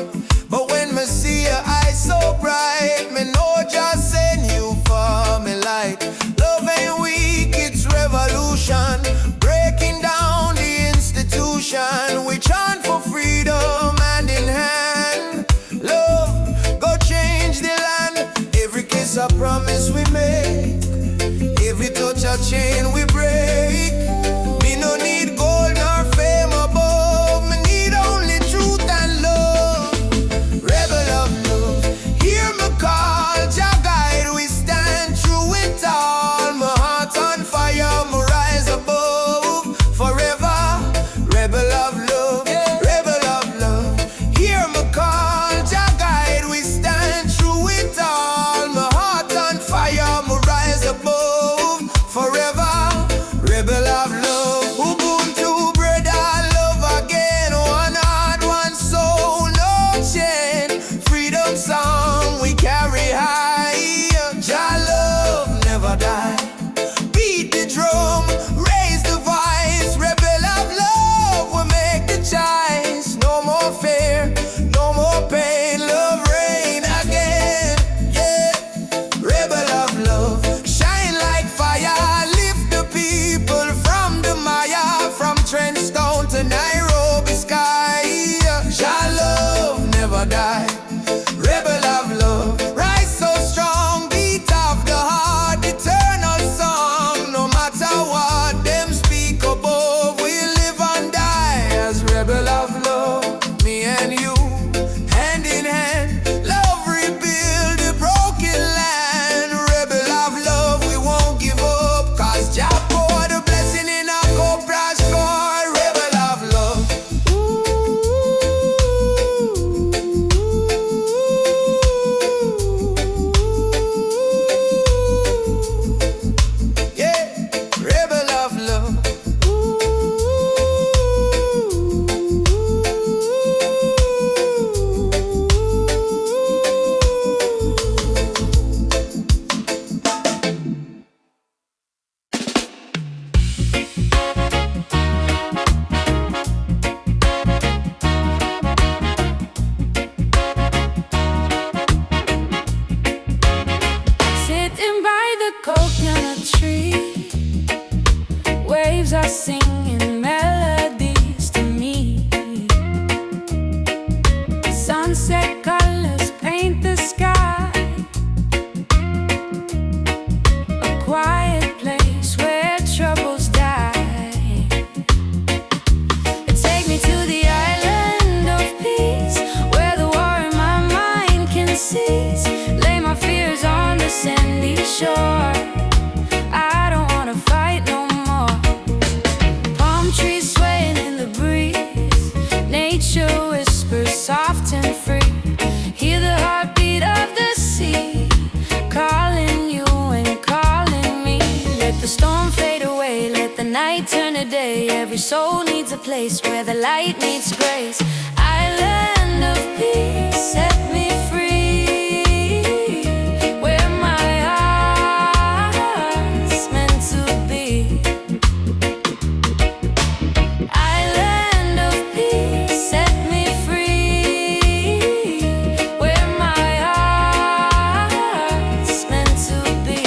But when me see your eyes so bright, me know just send you for me light. Love ain't weak, it's revolution. Breaking down the institution. We chant for freedom hand in hand. Love, go change the land. Every kiss a promise we make. Every touch a chain we break. Me no need gold nor fame above. Me need only truth and love. Rebel of love, hear me call. Jah guide, we stand through it all. My heart on fire, me rise above forever. Rebel of love, rebel of love. Hear me call. Jah guide, we stand through it all. My heart on fire, me rise above forever. Rebel of love. Ubuntu, brother, love again. One heart, one soul, no chain. Freedom song we carry high. Jah love never die. Beat the drum, raise the voice. Rebel of love, we make the choice. No more fear, no more pain. Love reign again. Yeah, rebel of love, shine like fire. Lift the people from the Maya, from Trenchtown to Nairobi sky. Jah love never die. Rebel of love, rise so strong, beat of the heart, eternal song. No matter what them speak above, we live and die as rebel of love. Me and you, hand in hand, love rebuild the broken land. Rebel of love, we won't give up, cause Jah pour the blessing in our cobra score. Rebel of love. Yeah, rebel of love. Sitting by the coconut tree, waves are singing melodies to me. Sunset colors paint the sky, a quiet place where troubles die. Take me to the island of peace, where the war in my mind can cease. Lay my fears on the sandy shore. I don't wanna fight no more. Palm trees swaying in the breeze, nature whispers soft and free. Hear the heartbeat of the sea, calling you and calling me. Let the storm fade away, let the night turn to day. Every soul needs a place where the light meets grace. Island of peace, set me free, where my heart's meant to be. Island of peace, set me free, where my heart's meant to be.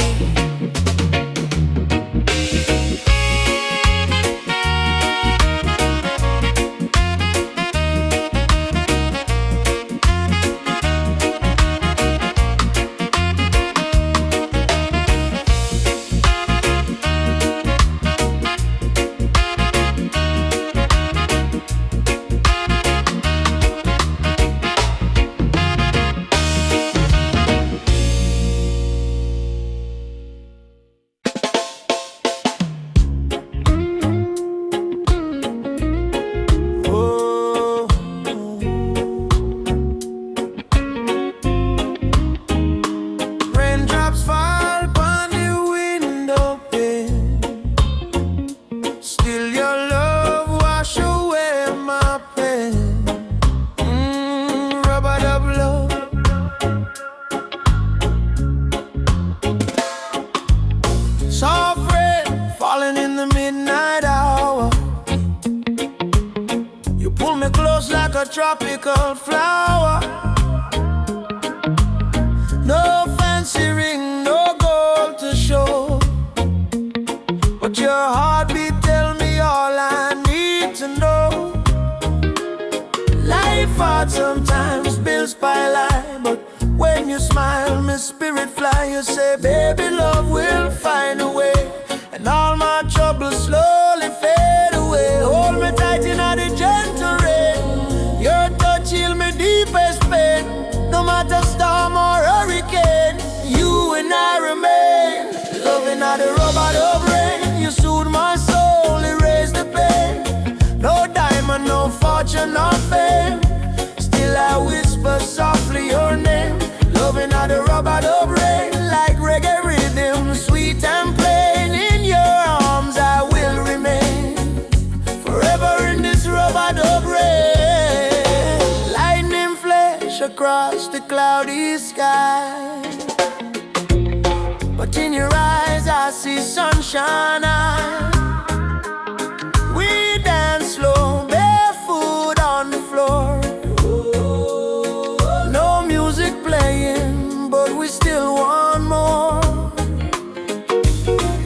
calling in the midnight hour. You pull me close like a tropical flower. No fancy ring, no gold to show, but your heartbeat tell me all I need to know. Life hard sometimes, bills pile high, but when you smile, my spirit fly. You say, baby, love will find a way, and all my troubles slowly fade away. Hold me tight in the gentle rain. Your touch heal me deepest pain. No matter storm or hurricane, you and I remain. Loving at the rubber of rain. You soothe my soul, erase the pain. No diamond, no fortune, no fame. Still I whisper softly your name. Loving at the rubber of rain, like reggae rhythm, sweet and plain. In your arms I will remain, forever in this rubber of rain. Lightning flash across the cloudy sky, but in your eyes I see sunshine. We dance slow, barefoot on the floor. No music playing, but we still want more.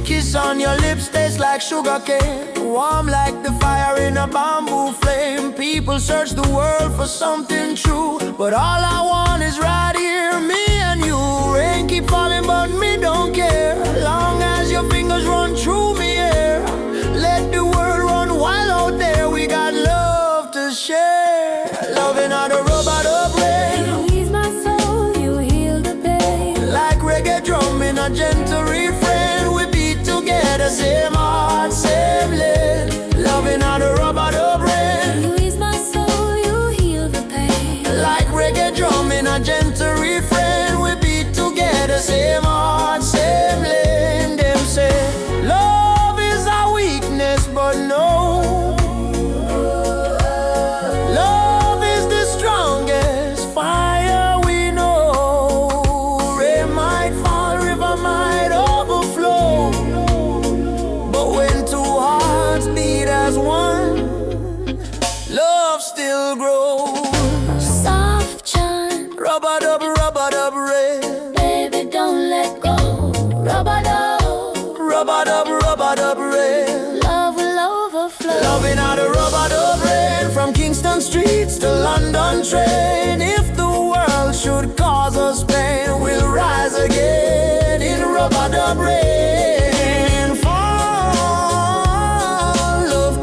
Kiss on your lips tastes like sugar cane, warm like the fire in a bamboo flame. People search the world for something true, but all I want is right here, me and you. Rain keep falling, but me don't care, long as your fingers run through me here. Let the world run wild out there. We got love to share. Loving on the robot of rain. You ease my soul, you heal the pain. Like reggae drum in a gentle refrain. We beat together, same heart, same lane. Loving on the robot of rain. You ease my soul, you heal the pain. Like reggae drum in a gentle refrain. We beat together, same heart, same lane. Them say love is a weakness, but no, love is the strongest fire we know. Rain might fall, river might overflow, but when two hearts beat as one, love still grows. Soft chant, Rubber dub rain. baby, don't let go. Rubber dub, Rubber dub rain. love will overflow. Loving out the rubber dub rain. From Kingston streets to London train. If the world should cause us pain, we'll rise again in rubber dub rain. Fall, love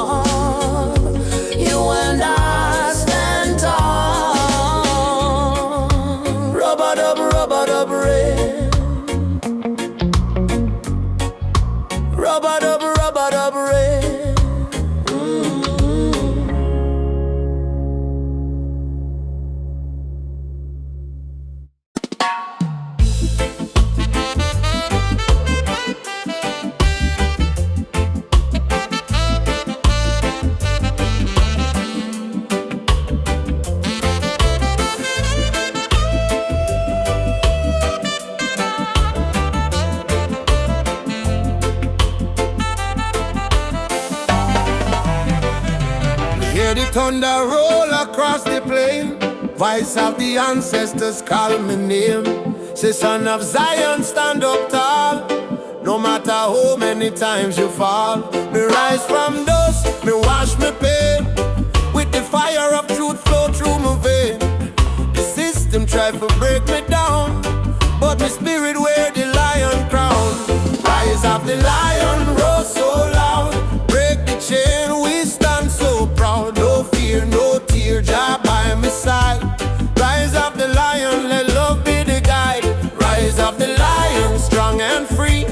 come. You and I stand tall. Rubber dub rain. Rubber dub rain. Hear the thunder roll across the plain. Voice of the ancestors call me name. Say, son of Zion, stand up tall. No matter how many times you fall. Me rise from dust, me wash me pain. With the fire of truth flow through my vein. The system try to break me down, but my spirit wear the lion crown. Rise of the lion, roar so loud. Break the chain, we stand so proud. No fear, no tear, Jah by my side. Rise of the lion, let love be the guide. Rise of the lion, strong and free.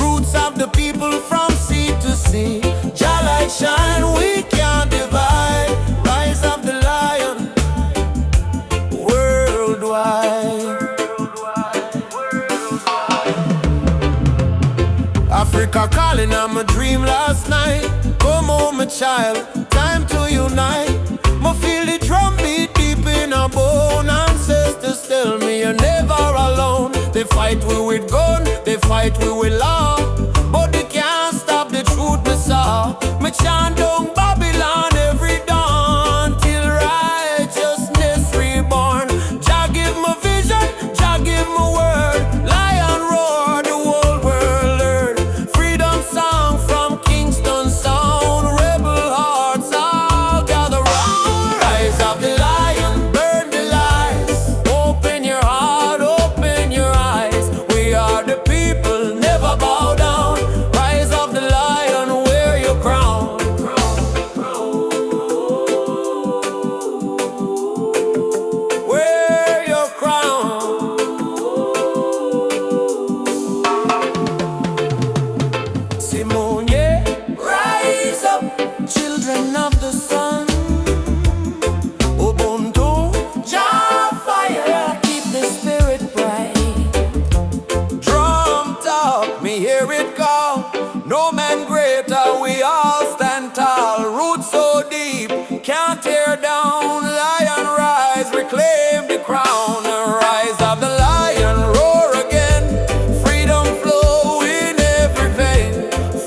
Roots of the people from sea to sea. Jah light shine, we can't divide. Rise of the lion, worldwide. Africa calling, I'm a dream last night. Come home, my child, time to unite. Me feel the drum beat deep in our bone. Ancestors tell me you're never alone. They fight we with gun, they fight we with law, but they can't stop the truth me saw. Me chant down Babylon every dawn till righteousness reborn. Jah give me vision, Jah give me word. Lion roar, the whole world heard. Freedom song from Kingston sound. Rebel hearts all gather round. Rise of the lion, burn the lies. Open your heart, open your eyes. We are the people, never bow down. Rise of the lion, wear your crown. Wear your crown. Simone, yeah. Rise up, children of the sun. Ubuntu, Jah fire, keep the spirit bright. Drum talk, me hear it call. No man greater, we all stand tall. Roots so deep, can't tear down. Lion rise, reclaim the crown. Rise of the lion, roar again. Freedom flow in every vein.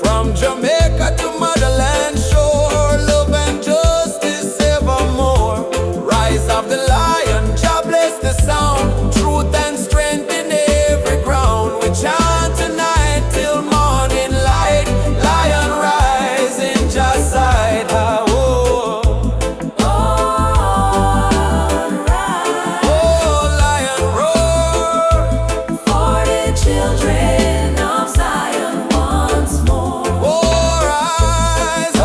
From Jamaica to motherland shore. Love and justice evermore. Rise of the lion, Jah bless the sound. Truth and strength in every ground. We chant tonight till morning light. Lion rise in Jah's side. Ah, oh. Oh, lion roar. For the children of Zion once more. Oh, rise, oh,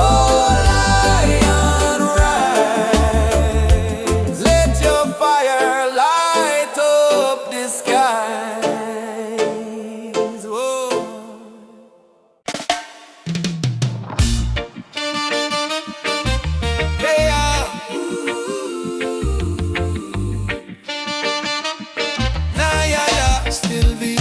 lion rise. Let your fire light up the skies. Whoa. Hey, nah, yeah, still be.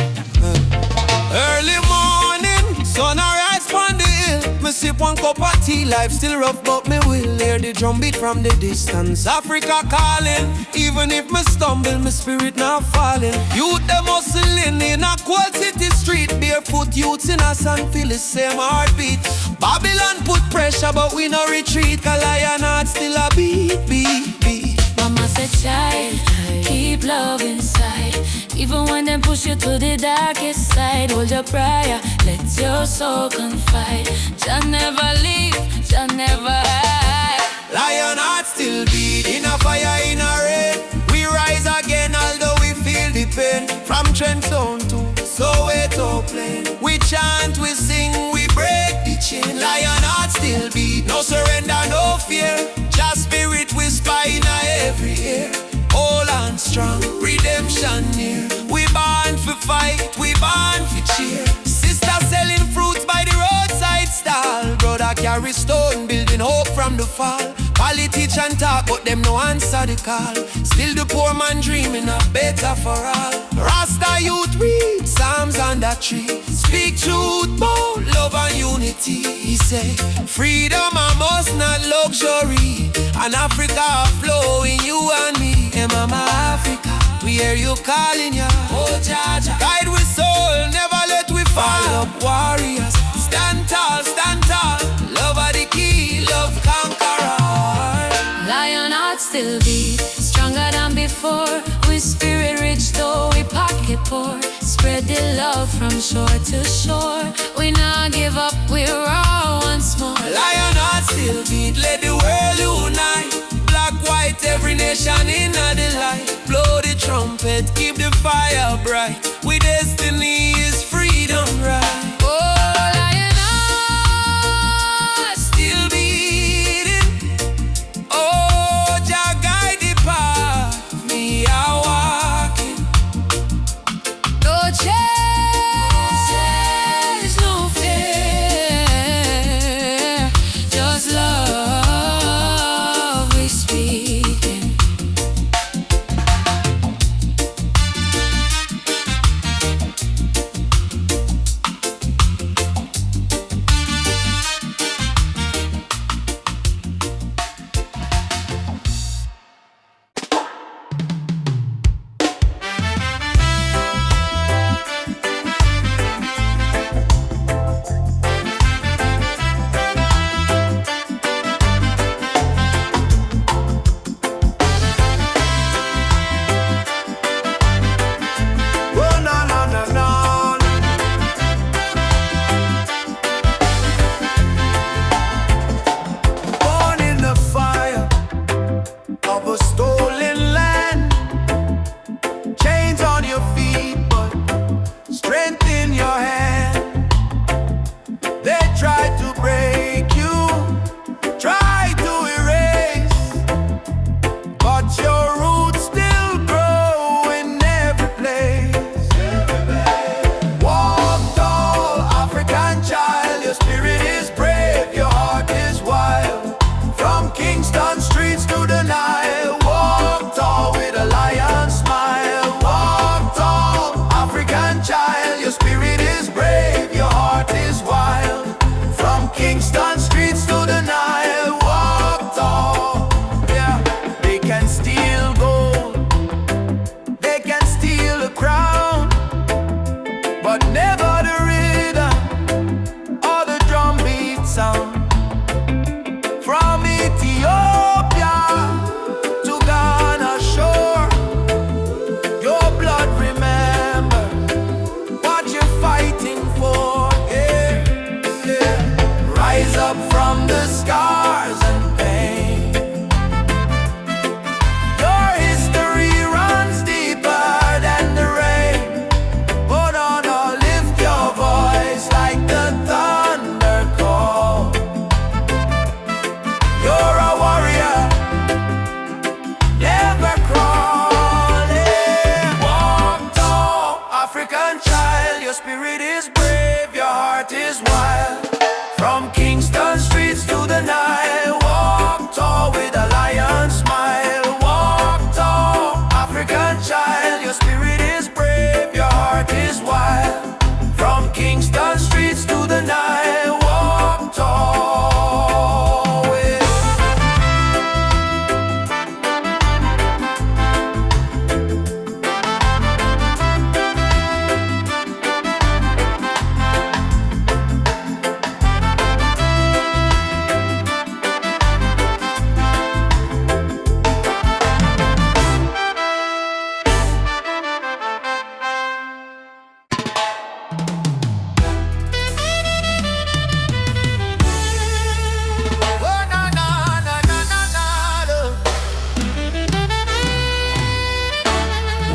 Early morning, sun arise from the hill. Me sip one cup of tea, life still rough, but me will hear the drum beat from the distance. Africa calling, even if me stumble, my spirit not falling. Youth them hustling in a cold city street. Barefoot youths in a sun feel the same heartbeat. Babylon put pressure, but we no retreat. 'Cause lion heart still a beat, beat, beat. Mama said, child, keep love inside. Even when them push you to the darkest side, hold your prayer, let your soul confide. Jah never leave, Jah never hide. Lion heart still beat in a fire, in a rain. We rise again, although we feel the pain. From Trenton to Soweto plain. We chant, we sing, we break the chain. Lion heart still beat, no surrender, no fear. Just spirit whisper in every ear. Hold on strong, redemption near. We born for fight, we born for cheer. Sister selling fruits by the roadside stall. Brother carry stone, building hope from the fall. Politician talk, but them no answer the call. Still the poor man dreaming of better for all. Rasta youth read Psalms on that tree. Speak truth, bold love and unity. He say, freedom a must, not luxury. And Africa flow in you and me. Hey mama Africa, we hear you calling ya. Oh Jaja, guide we soul, never let we fall. Up warriors, stand tall, stand tall. Love are the key, love conqueror. Lion heart still beat, stronger than before. We spirit rich though we pocket poor. Spread the love from shore to shore. We not give up, we're all once more. Lion heart still beat, let the world unite. Black, white, every nation in the light. Blow the trumpet, keep the fire bright. We destiny is freedom, right? Oh, lion heart still beating. Oh, Jah guide the path, me a walking. No change, no fear, just love we speaking. but never the rhythm or the drum beat sound. From Ethiopia to Ghana shore, your blood remember what you're fighting for. Yeah, yeah. Rise up from the scars and pain. Your history runs deeper than the rain. Put on or lift your voice like the thunder call. You're a warrior, never crawling. Walk tall, African child. Your spirit is brave, your heart is wild. From Kingston streets to the Nile, walk tall with a lion smile. Walk tall, African child. Your spirit is brave, your heart is wild. From Kingston streets to the Nile, walk tall with.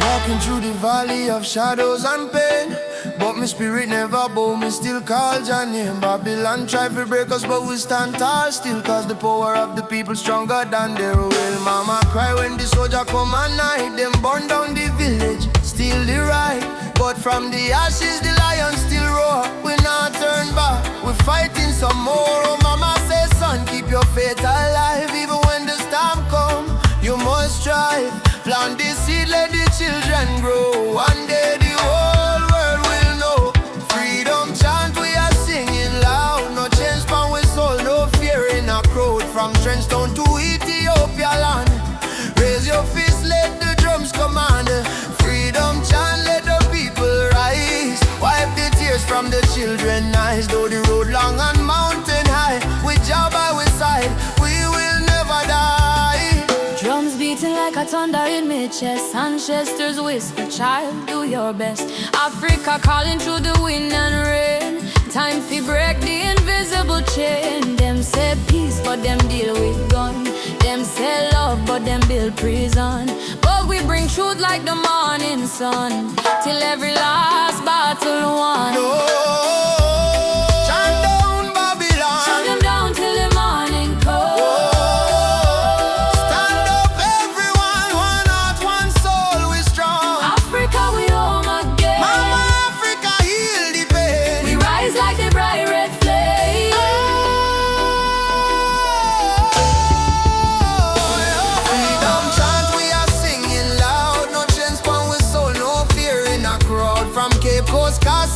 Walking through the valley of shadows and pain, but my spirit never bow, me still call your name. Babylon try to break us, but we stand tall still, cause the power of the people stronger than their will. Mama cry when the soldier come at night, them burn down the village, steal the right. But from the ashes the lion still roar, we not turn back, we fighting some more. Oh mama say son, keep your faith alive, even when the storm come, you must strive. Plant the seed, let the children grow. One day the whole world will know. Freedom chant we are singing loud. No change from we soul, no fear in a crowd. From Trenchtown to Ethiopia land, raise your fist, let the drums command. Freedom chant, let the people rise. Wipe the tears from the children's eyes. Though the road long and mountain high, with Jah by we side, we will never die. Drums beating like a thunder in my chest, ancestors whisper, child, do your best. Africa calling through the wind and rain, time to break the invisible chain. Them say peace, but them deal with gun. Them say love, but them build prison. But we bring truth like the morning sun, till every last battle won. No, chant down Babylon. Shut them down till the morning comes. Stand up everyone, one heart, one soul, we strong. Africa, we home again. Mama Africa, heal the pain. We rise like the bright red flame. Freedom chant we are singing loud. No chains from we soul, no fear in a crowd. From Cape Coast, Cast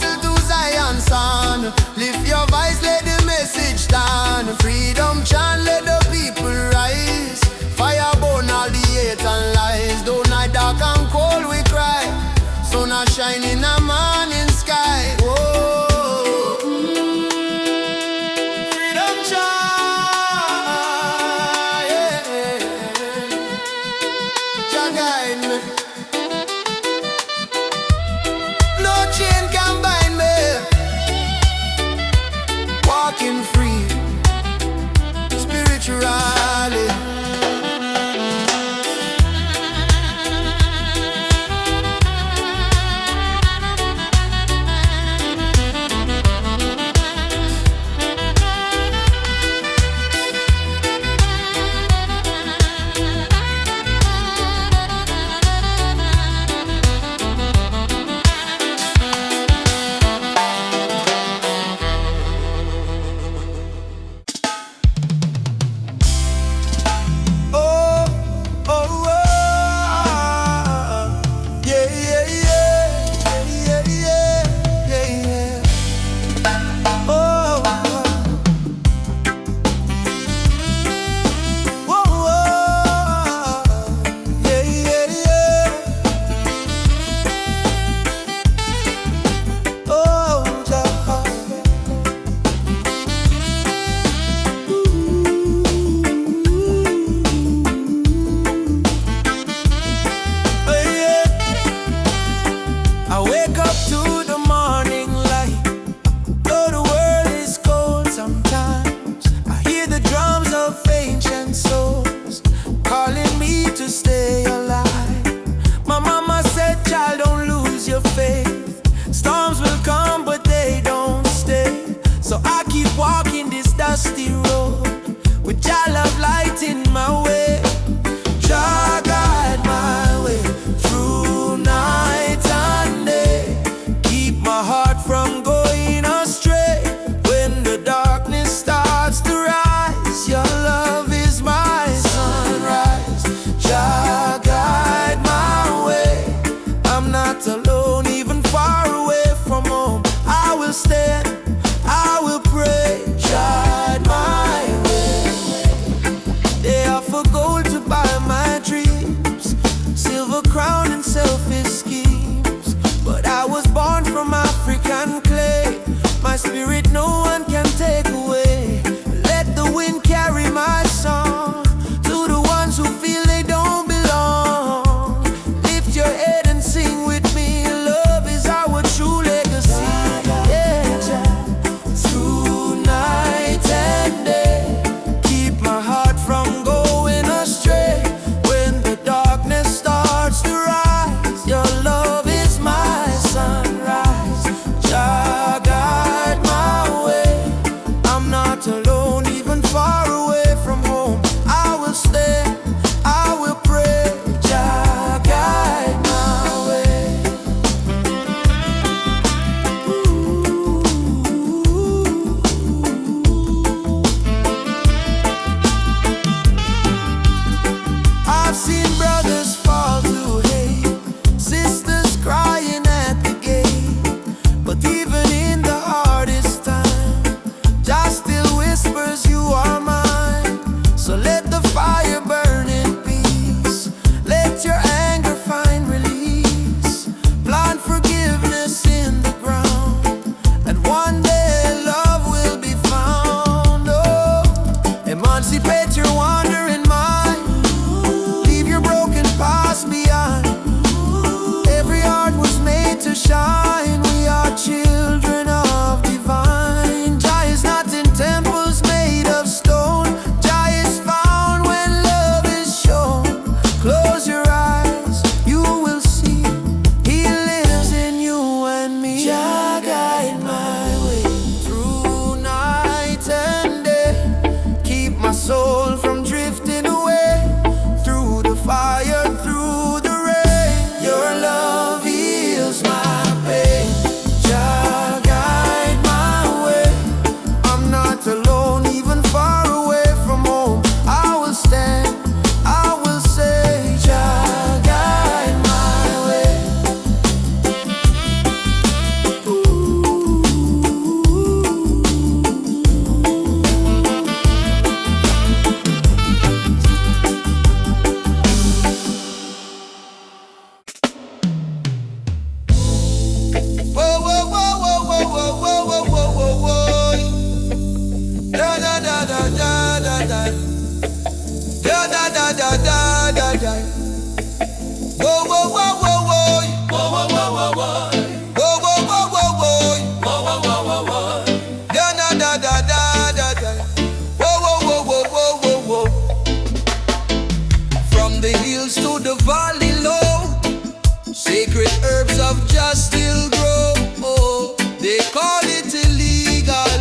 They call it illegal,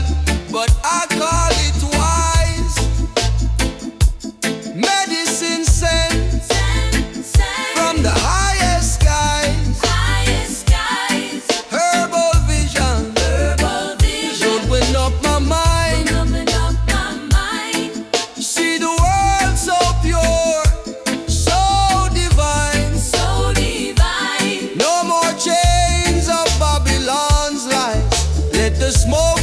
but I call it wise. Medicine sent from the highest skies. Herbal vision should win up my mind. See the world so pure, so divine. No more chains of Babylon's lies. Let the smoke